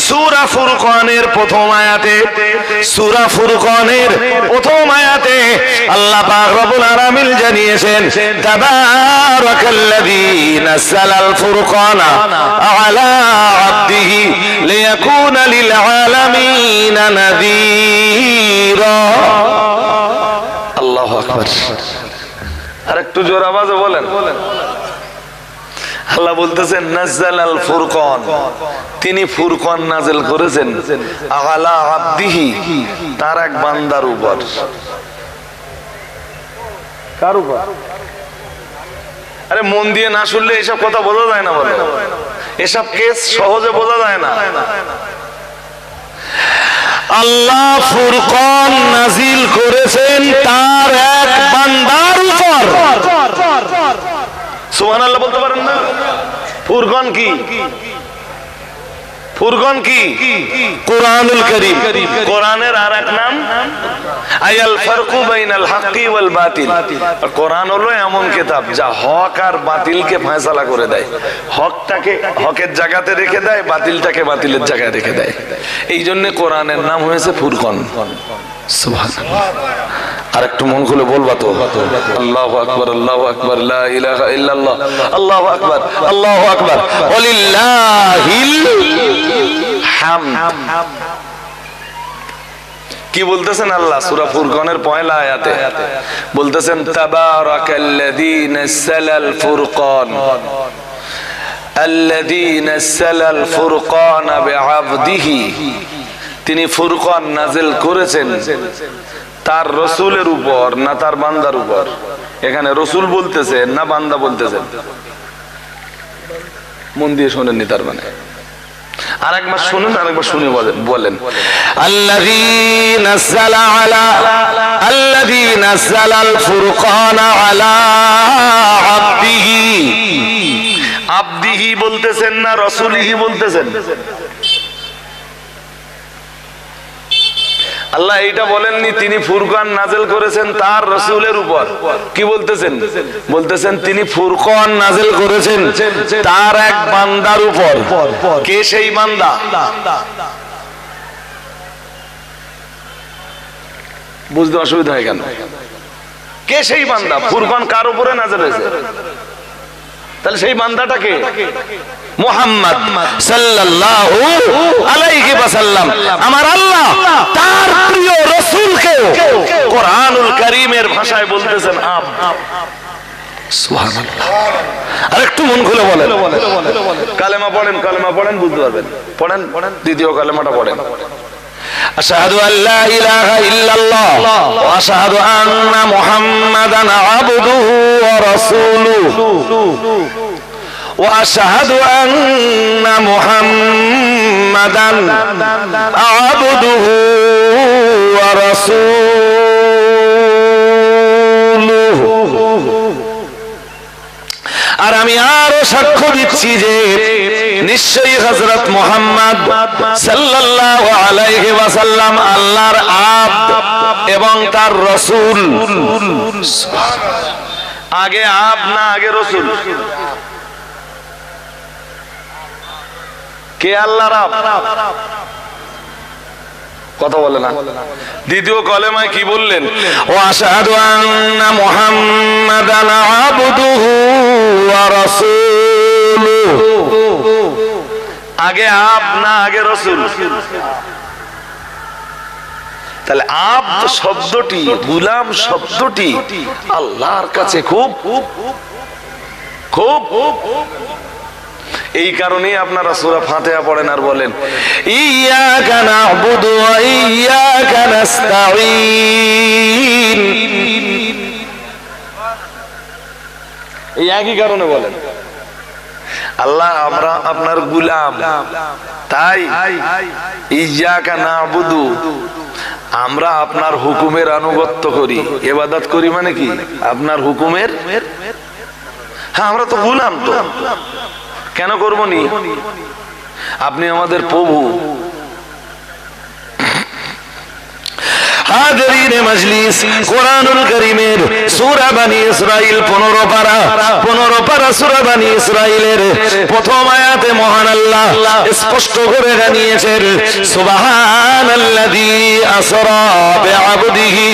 সূরা ফুরকানের প্রথম আয়াতে, সূরা ফুরকানের প্রথম আয়াতে আল্লাহ পাক রব্বুল আলামিন জানিয়েছেন তাবারাকাল্লাযী নাযালাল ফুরকানা আলা আবদিহি লিয়াকুনা للعالمين نذيرا। আল্লাহু আকবার। আর একটু জোর আওয়াজে বলেন। আল্লাহ বলতেছেন নাযালাল ফুরকান, তিনি ফুরকান নাযিল করেছেন আলা আবদিহি, তার এক বান্দার উপর। কার উপর? আরে মন দিয়ে না শুনলে এসব কথা বোঝা যায় না, বলে এসব কেস সহজে বোঝা যায় না। আল্লাহ ফুরকান নাজিল করেছেন তার এক বান্দার উপর। সুবহানাল্লাহ বলতে পারেন না? ফুরকান কি? ফুরকান কি? কুরআনুল কারীম। কোরআনের আরেক নাম আয়াল ফারকু বাইনাল হাক্কি ওয়াল বাতিল। কোরআন হলো এমন কিতাব যা হক আর বাতিলকে ফয়সালা করে দেয়, হকটাকে হকের জায়গাতে রেখে দেয়, বাতিলটাকে বাতিলের জায়গায় রেখে দেয়। এই জন্য কোরআনের নাম হয়েছে ফুরকান। সুবহানাল্লাহ। আর একটু মন খুলে বলবা তো আল্লাহু আকবার, আল্লাহু আকবার, লা ইলাহা ইল্লাল্লাহ, আল্লাহু আকবার, আল্লাহু আকবার, ওয়ালিল্লাহিল হামদ। কি বলতেছেন আল্লাহ সূরা ফুরকানের পয়লা আয়াতে? বলতেছেন তাবারাকাল্লাযী নাযালাল ফুরকান আল্লাযী নাযালাল ফুরকানা বিআবদিহি, তিনি ফুরকান নাযিল করেছেন তার রাসূলের উপর না তার বান্দার উপর? এখানে রাসূল বলতেছেন না বান্দা বলতেছেন? মন দিয়ে শুনেননি তার মানে? আরেকবার শুনুন, আরেকবার শুনে বলেন আল্লাযী নাযালাল ফুরকানা আলা আবদিহি। আবদিহি বলতেছেন না রাসূলিহি বলতেছেন? আল্লাহ এইটা বলেননি তিনি ফুরকান নাযিল করেছেন তার রাসূলের উপর। কি বলতেছেন? বলতেছেন তিনি ফুরকান নাযিল করেছেন তার এক বান্দার উপর। কে সেই বান্দা? বুঝতে অসুবিধা হয় কেন? কে সেই বান্দা? ফুরকান কার উপরে নাযিল হয়েছে? তাহলে সেই বান্দাটা কে? মুহাম্মদ সাল্লাল্লাহু আলাইহি ওয়াসাল্লাম। আমার আল্লাহ তার প্রিয় রাসূলকে কোরআনুল কারীমের ভাষায় বলতেছেন আব। সুবহানাল্লাহ। আরেকটু মন খুলে বলেন। কালেমা পড়েন, কালেমা পড়েন, বুঝতে পারবেন। পড়েন, দ্বিতীয় কালেমাটা পড়েন। আশহাদু আল্লা ইলাহা ইল্লাল্লাহ ওয়া আশহাদু আন্না মুহাম্মাদান আবদুহু ওয়া রাসূলুহু وأشهد أن محمدًا عبده ورسوله। আর আমি আরো সাক্ষ্য দিচ্ছি যে নিশ্চয়ই হযরত মুহাম্মদ সাল্লাল্লাহু আলাইহি ওয়াসাল্লাম আল্লাহর আবদ এবং তার রাসূল। আগে আবদ না আগে রাসূল? কে আল্লাহর আব? কথা বলে না। দ্বিতীয় কলেমায় কি বললেন? ওয়া আশহাদু আন্না মুহাম্মাদান আবদুহু ওয়া রাসূলুহু। আগে আব না আগে রাসূল? তাহলে আবদ শব্দটি, গোলাম শব্দটি আল্লাহর কাছে খুব খুব এই কারণেই আপনারা সূরা ফাতিহা পড়েন আর বলেন ইয়াকা না'বুদু ওয়া ইয়াকা নাস্তাঈন। এই একই কারণে বলেন আল্লাহ আমরা আপনার গোলাম, তাই ইয়াকা না'বুদু আমরা আপনার হুকুমের আনুগত্য করি, ইবাদত করি। মানে কি? আপনার হুকুমের। হ্যাঁ, আমরা তো গোলাম, তো কেন করবো নি? আপনি আমাদের প্রভু। হাজিরিনে মজলিস, কোরআনুল কারীমের সূরা বনী ইসরাইল 15 পারা সূরা বনী ইসরাইলের প্রথম আয়াতে মহান আল্লাহ স্পষ্ট করে জানিয়েছেন সুবহানাল্লাযী আসরা বিআবদিহি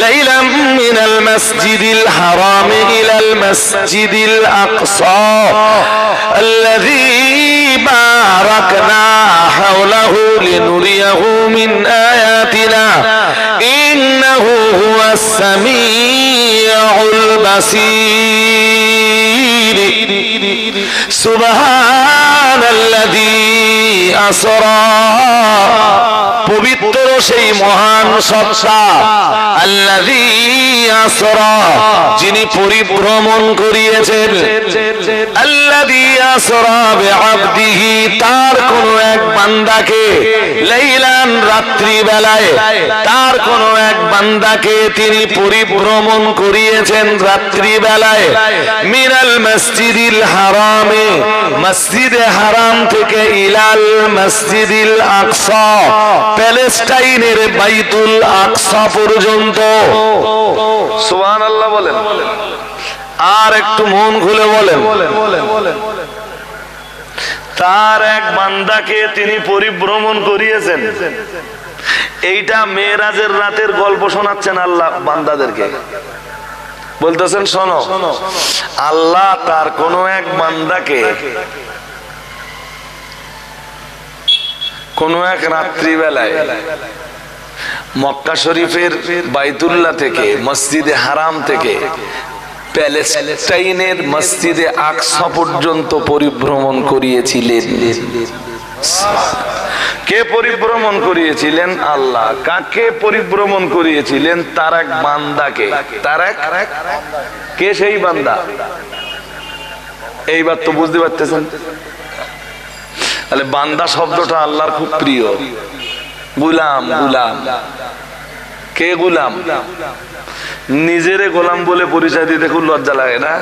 লাইলাম মিনাল মাসজিদিল হারাম ইলাল মাসজিদিল আকসা আল্লাযী বারাকনা হাওলাহু লিনুরিয়াহু মিন আয়াতিনা ইন্নাহু হুয়াস সামিউল বাসীর। সুবহানাল্লাযী আসরা, পবিত্র সেই মহান সত্তা, আল্লাযী আসরা যিনি পরিভ্রমণ করিয়েছেন, আল্লাযী আসরা বিআবদিহি তার কোন এক বান্দাকে, লাইলান রাত্রি বেলায় তার কোন এক বান্দাকে তিনি পরিভ্রমণ করিয়েছেন রাত্রি বেলায়, মিনাল মসজিদিল হারামে মসজিদে হারাম থেকে ইলাল মসজিদিল আকসা প্যালেস্টাইনের বাইতুল আকসা পর্যন্ত। সুবহানাল্লাহ বলেন। আর একটু মন খুলে বলেন তার এক বান্দাকে তিনি পরিভ্রমণ করিয়েছেন। এইটা মেরাজের রাতের গল্প শোনাচ্ছেন আল্লাহ বান্দাদেরকে। বলতেছেন শোনো, আল্লাহ তার কোন এক বান্দাকে কোন এক রাত্রিবেলায় মক্কা শরীফের বাইতুল্লাহ থেকে মসজিদে হারাম থেকে প্যালেস্টাইনের মসজিদে আকসা পর্যন্ত পরিভ্রমণ করিয়েছিলেন। কে পরিভ্রমণ করিয়েছিলেন? আল্লাহ। কাকে পরিভ্রমণ করিয়েছিলেন? তার এক বান্দাকে। তার এক কে? সেই বান্দা। এইবার তো বুঝতে পারতেছেন, তাহলে বান্দা শব্দটা আল্লাহর খুব প্রিয়। গুলাম, গুলাম কে? গুলাম। নিজেরে গোলাম বলে পরিচয় দিতে খুব লজ্জা লাগে না?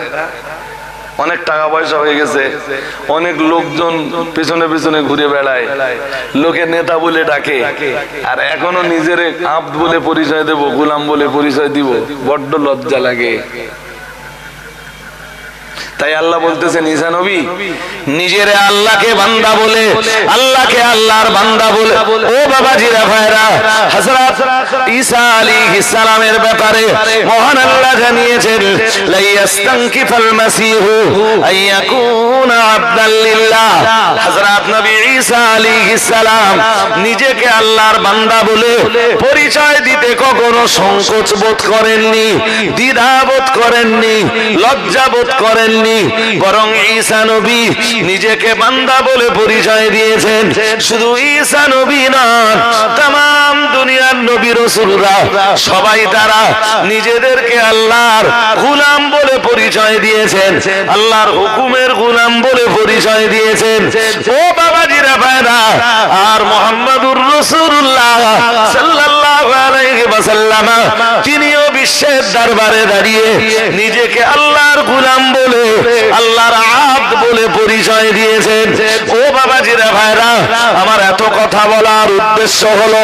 অনেক টাকা পয়সা হয়ে গেছে, অনেক লোকজন পেছনে পেছনে ঘুরে বেড়ায়, লোকে নেতা বলে ডাকে, আর এখনো নিজেরে আব্দ বলে পরিচয় দেব, গোলাম বলে পরিচয় দিব, বড্ড লজ্জা লাগে। তাই আল্লাহ বলতেছেন ঈসা নবী নিজেরে আল্লাহকে বান্দা বলে, আল্লাহকে আল্লাহর বান্দা বলে। ও বাবাজিরা ভাইরা, হযরত ঈসা আলাইহিস সালামের ব্যাপারে মহান আল্লাহ জানিয়েছেন লা ইয়াস্তানকিফাল মাসীহু আইয়াকুনা আবদাল লিল্লাহ। হযরত নবী ঈসা আলাইহিস সালাম নিজেকে আল্লাহর বান্দা বলে পরিচয় দিতে কখনো সংকোচ বোধ করেননি, দ্বিধা বোধ করেননি, লজ্জা বোধ করেননি, বরং ঈসা নবী নিজেকে বান্দা বলে পরিচয় দিয়েছেন। শুধু ঈসা নবী নন, तमाम দুনিয়ার নবী রাসূলরা সবাই তারা নিজেদেরকে আল্লাহর গোলাম বলে পরিচয় দিয়েছেন, আল্লাহর হুকুমের গোলাম বলে পরিচয় দিয়েছেন। ও বাবাজিরা ভাইরা, আর মুহাম্মদুর রাসূলুল্লাহ সাল্লাল্লাহু আলাইহি ওয়াসাল্লাম তিনিও বিশ্বের দরবারে দাঁড়িয়ে নিজেকে আল্লাহর গোলাম বলে, আল্লাহর আব্দ বলে পরিচয় দিয়েছেন। ও বাবাজিরা ভাইরা, আমার এত কথা বলার উদ্দেশ্য হলো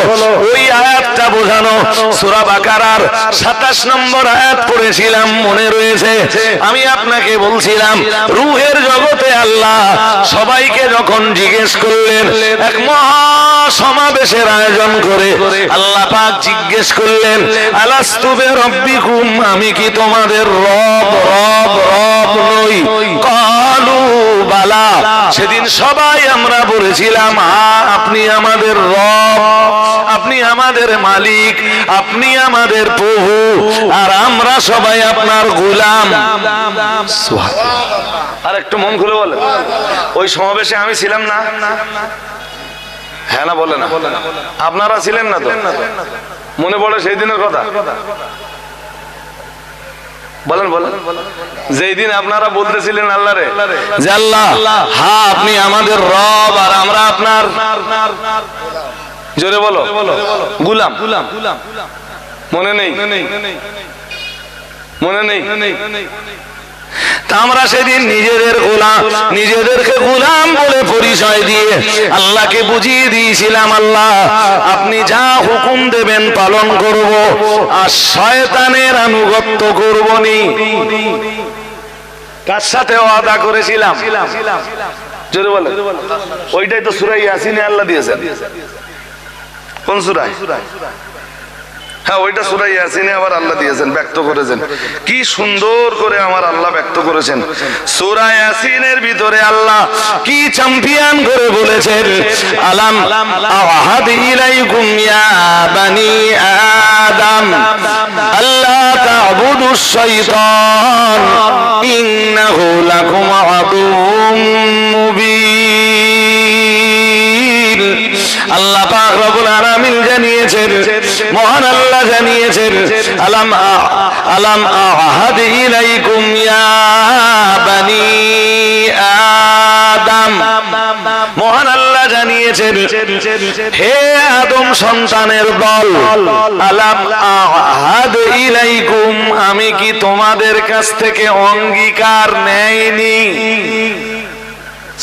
ওই আয়াতটা বোঝানো। সূরা বাকারার 27 নম্বর আয়াত পড়েছিলাম, মনে রয়েছে? আমি আপনাকে বলছিলাম রূহের জগতে আল্লাহ সবাইকে যখন জিজ্ঞেস করলেন, এক মহা সমাবেশের আয়োজন করে আল্লাহ পাক জিজ্ঞেস করলেন আলাস্তু বিরাব্বিকুম, আমি কি তোমাদের রব রব রব নই? কালু বালা। সেদিন সবাই আমরা বলেছিলাম হ্যাঁ, আপনি আমাদের রব, আপনি আমাদের মালিক, আপনি আমাদের প্রভু, আর আমরা সবাই আপনার গোলাম। আর একটু মন খুলে বলেন, ওই সমাবেশে আমি ছিলাম না? হ্যাঁ না বলে না? আপনারা ছিলেন না তো? মনে পড়ে সেই দিনের কথা? বলেন বলেন। যেই দিন আপনারা বলতেছিলেন আল্লাহরে যে আল্লাহ হ্যাঁ আপনি আমাদের রব আর আমরা আপনার, জোরে বলো, গোলাম। মনে নেই? মনে নেই? তা আমরা সেদিন নিজেদের গোলাম, নিজেদেরকে গোলাম বলে পরিচয় দিয়ে আল্লাহকে বুঝিয়ে দিয়েছিলাম আল্লাহ আপনি যা হুকুম দেবেন পালন করব, আর শয়তানের আনুগত্য করব নি। কার সাথে ওয়াদা করেছিলাম? জোরে বলেন। ওইটাই তো সূরা ইয়াসিনে আল্লাহ দিয়েছেন। কোন সূরা? হ্যাঁ, ওইটা সূরা ইয়াসিনে আবার আল্লাহ দিয়েছেন, ব্যক্ত করেছেন। কি সুন্দর করে আমার আল্লাহ ব্যক্ত করেছেন। সূরা ইয়াসিনের ভিতরে আল্লাহ কি চ্যাম্পিয়ন করে বলেছেন, আলাম আহাদ ইলাইকুম ইয়া বানি আদম আল্লাহ তা'বুদুশ শাইতান ইন্নাহু লাকুম আদুউম মুবিন। আল্লাহ পাক রব্বুল আলামিন জানিয়েছেন, মহান আল্লাহ জানিয়েছেন, আলাম আহাদ ইলাইকুম ইয়া বানি আদম। মহান আল্লাহ জানিয়েছেন, হে আদম সন্তানের দল, আলাম আহাদ ইলাইকুম, আমি কি তোমাদের কাছ থেকে অঙ্গীকার নেইনি?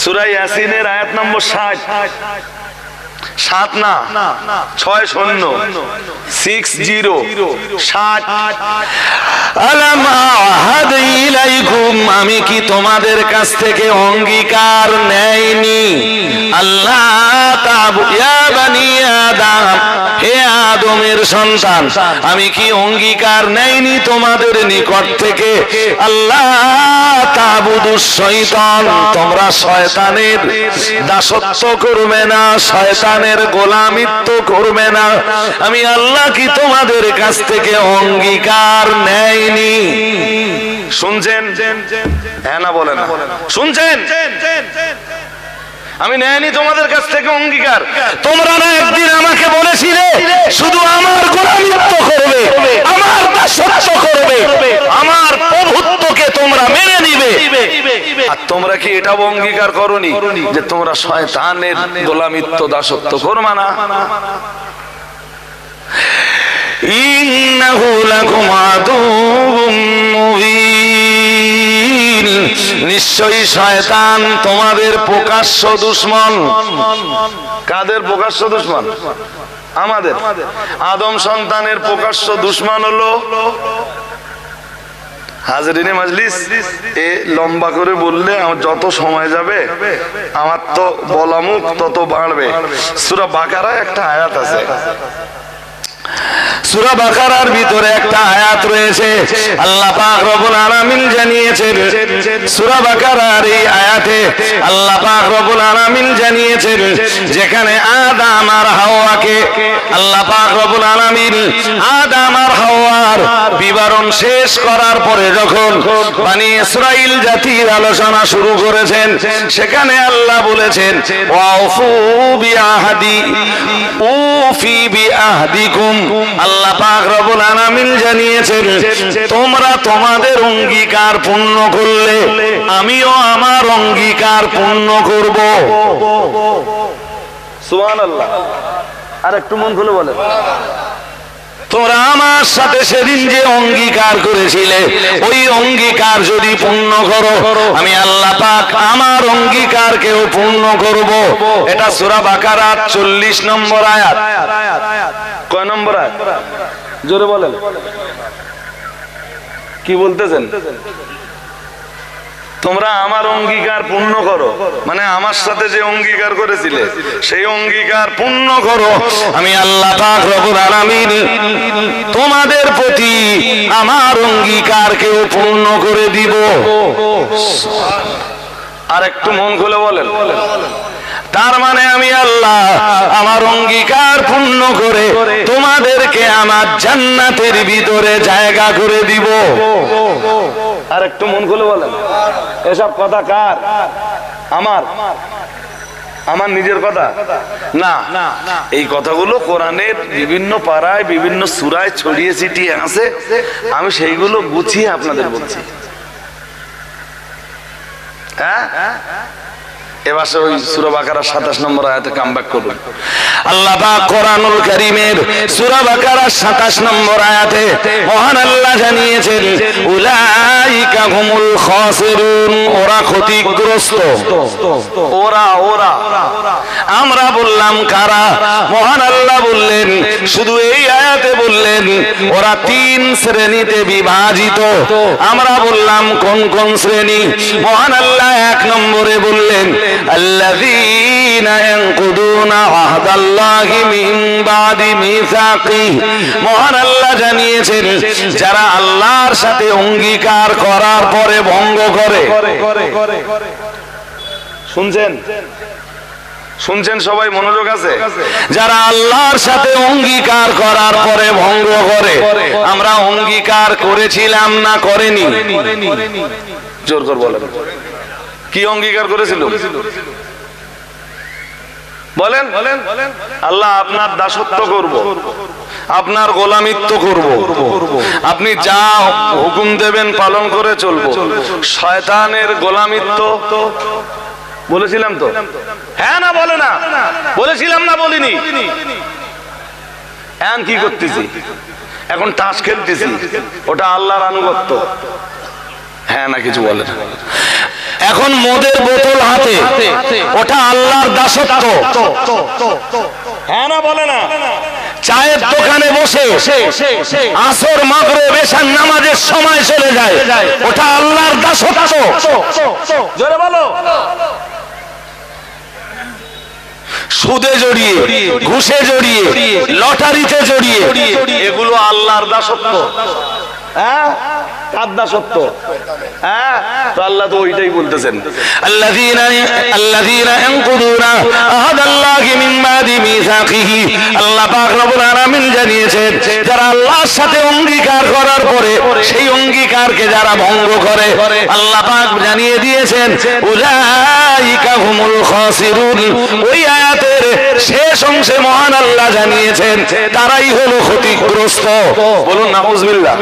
সূরা ইয়াসিনের আয়াত নম্বর 60। 7 না 6 শূন্য 60 60। আলাম আহাদ ইলাইকুম, আমি কি তোমাদের কাছ থেকে অঙ্গীকার নেইনি? আল্লাহ তা'বুদু ইয়া বানি আদম, হে আদমের সন্তান, আমি কি অঙ্গীকার নেইনি তোমাদের নিকট থেকে? আল্লাহ তাবুদুস শয়তান, তোমরা শয়তানের দাসত্ব করবে না, শয়তানের গোলামিত্ব করবে না। আমি আল্লাহ কি তোমাদের কাছ থেকে অঙ্গীকার নেইনি? শুনছেন? হ্যাঁ না বলেন? শুনছেন? আমি নেয়নি তোমাদের কাছ থেকে অঙ্গীকার। তোমরা না একদিন আমাকে বলেছিলে শুধু আমার গোলামিত্ব করবে, আমার দাসত্ব করবে, আমার প্রভুত্বকে তোমরা মেনে নিবে। আর তোমরা কি এটা অঙ্গীকার করোনি যে তোমরা শয়তানের গোলামিত্ব দাসত্ব করবে না? ইন্নাহু লাকুম আদুউম মুবিন, নিশ্চয়ই শয়তান তোমাদের প্রকাশ্য দুশমন। কাদের প্রকাশ্য দুশমন? আমাদের আদম সন্তানের প্রকাশ্য দুশমন হলো হাজরিনে মাজলিস। এ লম্বা করে বললে যত সময় যাবে আমার তো বলা মুখ তত বাড়বে। সূরা বাকারায় একটা আয়াত আছে, সূরা বাকারার ভিতরে একটা আয়াত রয়েছে, আল্লাহ পাক রব্বুল আলামিন জানিয়েছেন সূরা বাকারার এই আয়াতে আল্লাহ পাক রব্বুল আলামিন জানিয়েছেন যেখানে আদম আর হাওয়াকে আল্লাহ পাক রব্বুল আলামিন আদম আর হাওয়ার বিবরণ শেষ করার পরে যখন বনি ইসরাইল জাতির আলোচনা শুরু করেছেন, সেখানে আল্লাহ বলেছেন ওয়াফু বিআহদি উফি বিআহদিকুম। আল্লাহ পাক রব্বুল আলামিন জানিয়েছেন তোমরা তোমাদের অঙ্গীকার পূর্ণ করলে আমিও আমার অঙ্গীকার পূর্ণ করব। সুবহানাল্লাহ। আর একটু মন খুলে বলেন, তোমরা আমার সাথে সেদিন যে অঙ্গীকার করেছিলে ওই অঙ্গীকার যদি পূর্ণ করো আমি আল্লাহ পাক আমার অঙ্গীকারকেও পূর্ণ করব। এটা সূরা বাকারার 40 নম্বর আয়াত। কয় নম্বর আয়াত? জোরে বলেন, কি বলতেছেন? তোমরা আমার অঙ্গীকার পূর্ণ করো, মানে আমার সাথে যে অঙ্গীকার করেছিলে সেই অঙ্গীকার পূর্ণ করো, আমি আল্লাহ পাক রব্বুল আলামিন তোমাদের প্রতি আমার অঙ্গীকারকেও পূর্ণ করে দিব। আর একটু মন খুলে বলেন, তার মানে আমি আল্লাহ আমার অঙ্গীকার পূর্ণ করে তোমাদেরকে আমার জান্নাতের ভিতরে জায়গা করে দিব। আর একটু মন খুলে বলেন, এসব কথা কার? আমার আমার নিজের কথা না। এই কথাগুলো কোরআনের বিভিন্ন পাড়ায় বিভিন্ন সূরায় ছড়িয়ে ছিটিয়ে আছে, আমি সেইগুলো গুছিয়ে আপনাদের বলছি। হ্যাঁ, এবার ওই সূরা বাকারার 27 নম্বর আয়াতে কামব্যাক করুন। আল্লাহ পাক কোরআনুল কারীমের সূরা বাকারার 27 নম্বর আয়াতে মহান আল্লাহ জানিয়েছেন উলাইকা হুমুল খাসিরুন, ওরা ক্ষতিগ্রস্ত। ওরা আমরা বললাম কারা? মহান আল্লাহ বললেন, শুধু এই আয়াতে বললেন ওরা 3 শ্রেণীতে বিভাজিত। আমরা বললাম কোন কোন শ্রেণী? মহান আল্লাহ 1 নম্বরে বললেন আল্লাযীনা ইয়ানকুদুনা আহদাল্লাহি মিন বাদি মিসাকি। মহান আল্লাহ জানিয়েছেন যারা আল্লাহর সাথে অঙ্গীকার করার পরে ভঙ্গ করে। শুনছেন সবাই? মনোযোগ আছে? যারা আল্লাহর সাথে অঙ্গীকার করার পরে ভঙ্গ করে। আমরা অঙ্গীকার করেছিলাম না করেনি? জোর করে বলেন, কি অঙ্গীকার করেছিল? বলেন। আল্লাহ আপনার দাসত্ব করব, আপনার গোলামিত্ব করব, আপনি যা হুকুম দেবেন পালন করে চলবো। শয়তানের গোলামিত্ব বলেছিলাম তো? হ্যাঁ না বলে না? বলেছিলাম না বলিনি? এখন কি করতেছি? এখন তাস খেলতেছি, ওটা আল্লাহর আনুগত্য। হ্যাঁ না কিছু বলে না? এখন মদের বোতল হাতে, ওটা আল্লাহর দাসত্ব। হ্যাঁ না বলে না? চায়ের দোকানে বসে আসর মাগরিব এশার নামাজের সময় চলে যায়, ওটা আল্লাহর দাসত্ব। জোরে বলো। সুদে জড়িয়ে, ঘুষে জড়িয়ে, লটারিতে জড়িয়ে, এগুলো আল্লাহর দাসত্ব। হ্যাঁ, কার দাসত্ব? হ্যাঁ, তো আল্লাহ তো ওইটাই বলতেছেন, আল্লাযীনা ইয়ানকুদুনা আহাদাল্লাহি মিন বাদি মিসাকিহি। আল্লাহ পাক রব্বুল আলামিন জানিয়েছেন, যারা আল্লাহর সাথে অঙ্গীকার করার পরে সেই অঙ্গীকারকে যারা ভঙ্গ করে, আল্লাহ পাক জানিয়ে দিয়েছেন উলাইকা হুমুল খাসিরুন। ওই আয়াতের শেষ অংশে মহান আল্লাহ জানিয়েছেন তারাই হলো ক্ষতিগ্রস্ত। বলুন নাউযুবিল্লাহ।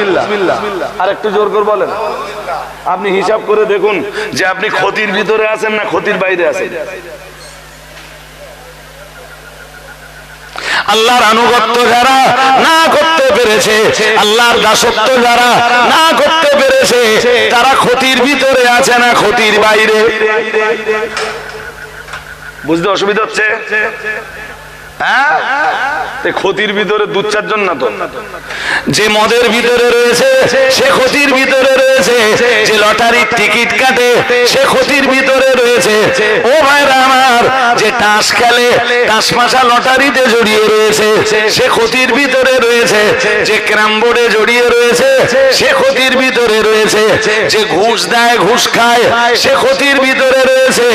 আর একটু জোর করে বলেন। আপনি হিসাব করে দেখুন যে আপনি ক্ষতির ভিতরে আছেন না ক্ষতির বাইরে আছেন। আল্লাহর আনুগত্য যারা না করতে পেরেছে, আল্লাহর দাসত্ব যারা না করতে পেরেছে, তারা ক্ষতির ভিতরে আছে না ক্ষতির বাইরে? বুঝতে অসুবিধা হচ্ছে? হ্যাঁ, ক্ষতির ভিতরে দু চারজন না তো। যে মদের ভিতরে রয়েছে সে ক্ষতির ভিতরে রয়েছে, যে লটারির টিকিট কাটে সে ক্ষতির ভিতরে রয়েছে। ও ভাইরা আমার, যে তাস খেলে, তাস মাসা লটারিতে জড়িয়ে রয়েছে সে ক্ষতির ভিতরে রয়েছে। যে ক্যারাম বোর্ডে জড়িয়ে রয়েছে সে ক্ষতির ভিতরে রয়েছে। যে ঘুষ দেয়, ঘুষ খায়, সে ক্ষতির ভিতরে রয়েছে।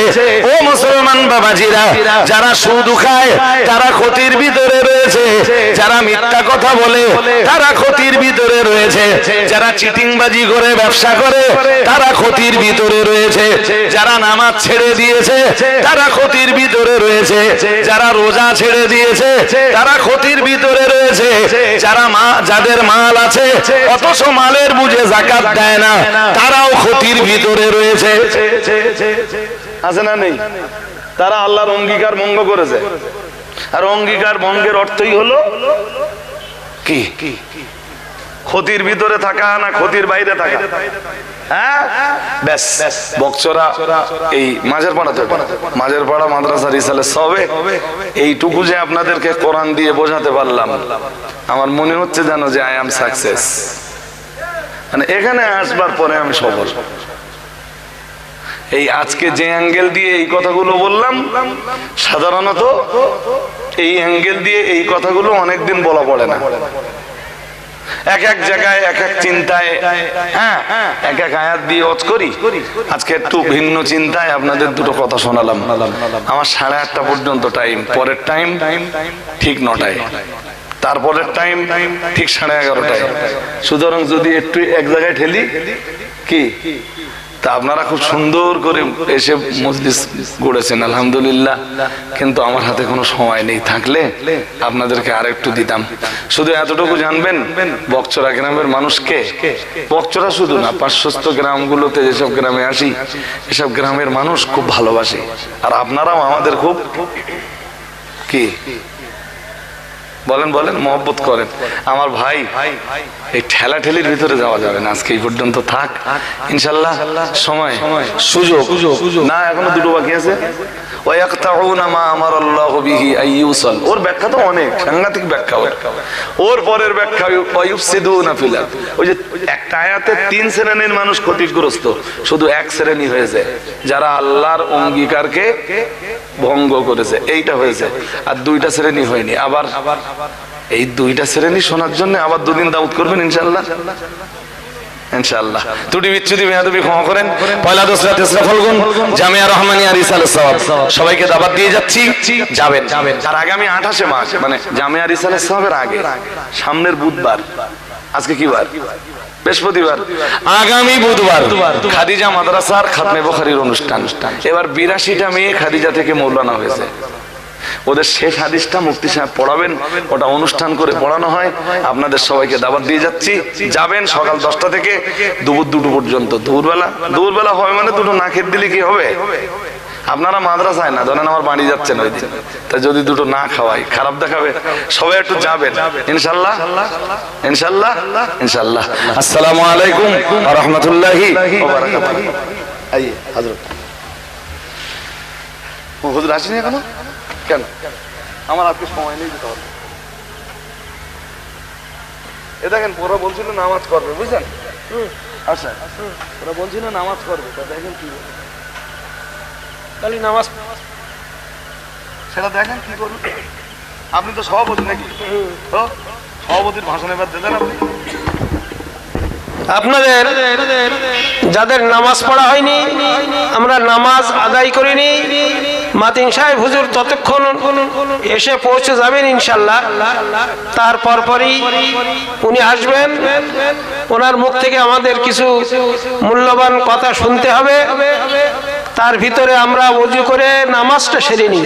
ও মুসলমান বাবাজিরা, যারা সুদ খায় তারা ক্ষতির ভিতরে রয়েছে। যারা মিথ্যা কথা বলে তারা ক্ষতির ভিতরে রয়েছে। যারা চিটিংবাজি করে ব্যবসা করে তারা ক্ষতির ভিতরে রয়েছে। যারা নামাজ ছেড়ে দিয়েছে তারা ক্ষতির ভিতরে রয়েছে। যারা রোজা ছেড়ে দিয়েছে তারা ক্ষতির ভিতরে রয়েছে। যাদের মাল আছে অথচ মালের বুঝে যাকাত দেয় না, তারাও ক্ষতির ভিতরে রয়েছে। আছে না নেই? তারা আল্লাহর অঙ্গীকার ভঙ্গ করেছে। আর অঙ্গীকার ভঙ্গের অর্থই হলো কি? ক্ষতির ভিতরে থাকা না ক্ষতির বাইরে থাকা? হ্যাঁ, ব্যাস। বকচরা এই মাঝের পাড়া মাদ্রাসা রিসালের সবে এইটুকু যে আপনাদেরকে কোরআন দিয়ে বোঝাতে পারলাম, আমার মনে হচ্ছে যেন যে আই এম সাকসেস। মানে এখানে আসবার পরে আমি সফল। এই আজকে যে অ্যাঙ্গেল দিয়ে এই কথাগুলো বললাম, সাধারণত এই অ্যাঙ্গেল দিয়ে এই কথাগুলো অনেকদিন বলা পড়ে না। এক এক জায়গায় এক এক চিন্তায়, হ্যাঁ, এক এক আয়াত দিয়ে ওয়াজ করি। আজকে একটু ভিন্ন চিন্তায় আপনাদের দুটো কথা শোনালাম। আমার 8:30 পর্যন্ত টাইম, পরের টাইম ঠিক 9টায়, তারপরের টাইম ঠিক 11:30টায়। সুতরাং যদি একটু এক জায়গায় ঠেলি কি, তা আপনারা খুব সুন্দর করে এসে মজলিস গড়েছেন, আলহামদুলিল্লাহ। কিন্তু আমার হাতে কোনো সময় নেই, থাকলে আপনাদেরকে আরেকটু দিতাম। শুধু এতটুকু জানবেন, বকচরা গ্রামের মানুষকে, বকচরা শুধু না, পার্শ্বস্থ গ্রামগুলোতে যেসব গ্রামে আসি এসব গ্রামের মানুষ খুব ভালোবাসে। আর আপনারাও আমাদের খুব কি বলেন মহব্বত করেন। আমার ভাই, এই ঠেলা ঠেলির ভিতরে যাওয়া যাবে না। আজকে এই পর্যন্ত থাক, ইনশাল্লাহ। সময় সুযোগ না, এখনো দুটো বাকি আছে। ওর ব্যাখ্যা তো অনেক, সাংঘাতিক ব্যাখ্যা। ওর পরের ব্যাখ্যা ওই যে একটা আয়াতে 3 শ্রেণীর মানুষ ক্ষতিগ্রস্ত, শুধু এক শ্রেণী হয়েছে যারা আল্লাহর অঙ্গীকারকে ভঙ্গ করেছে, এইটা হয়েছে। আর 2টা শ্রেণী হয়নি। আবার এই 2টা শ্রেণী শোনার জন্য আবার 2 দিন দাওয়াত করবেন ইনশাআল্লাহ। ইনশাআল্লাহ ত্রুটি বিচ্যুতি বেয়াদবি ক্ষমা করেন। পয়লা দোসরা তেসরা ফাল্গুন জামিয়া রহমানিয়া রিসালাত সওয়াব, সবাইকে দাওয়াত দিয়ে যাচ্ছি, যাবেন। আর আগামী 28 মার্চ মানে জামিয়া রিসালাত সওয়াবের আগে, সামনের বুধবার, আজকে কি বার? বৃহস্পতিবার। আগামী বুধবার খাদিজা মাদ্রাসার খাতমে বুখারীর অনুষ্ঠান। এবার 82টা মেয়ে খাদিজা থেকে মৌলানা হয়েছে। ওদের শেষ হাদিসটা মুফতি সাহেব পড়াবেন, ওটা অনুষ্ঠান করে পড়ানো হয়। আপনাদের সবাইকে দাওয়াত দিয়ে যাচ্ছি, যাবেন। সকাল 10টা থেকে দুপুর 2টো পর্যন্ত। দুপুরবেলা হয় মানে 2টো না খেতে দিলে কি হবে? আপনারা মাদ্রাসায় না, ধরেন আমার বাড়ি যাচ্ছেন ওই দিন, তা যদি 2টো না খাওয়াই খারাপ দেখাবে। সবাই একটু যাবেন ইনশাআল্লাহ, ইনশাআল্লাহ, ইনশাআল্লাহ। আসসালামু আলাইকুম ওয়া রাহমাতুল্লাহি ওয়া বারাকাতুহু। আইয়ে হযরত হুজুর আসেনি এখনো? কেন? আমার আজকে সময় নেই যেতে হবে। এ দেখেন, ওরা বলছিল নামাজ করবে, বুঝছেন? আচ্ছা, ওরা বলছিল নামাজ করবে, তা দেখেন কি খালি নামাজ সেটা দেখেন কি করুন। আপনি তো সভাপতি নাকি, তো সভাপতির ভাষণ এবার দেন আপনি। আপনাদের যাদের নামাজ পড়া হয়নি, আমরা নামাজ আদায় করিনি, মাতিন সাহেব হুজুর ততক্ষণ এসে পৌঁছে যাবেন ইনশাল্লাহ। তারপর পরই উনি আসবেন, ওনার মুখ থেকে আমাদের কিছু মূল্যবান কথা শুনতে হবে। তার ভিতরে আমরা ওযু করে নামাজটা সেরে নিই।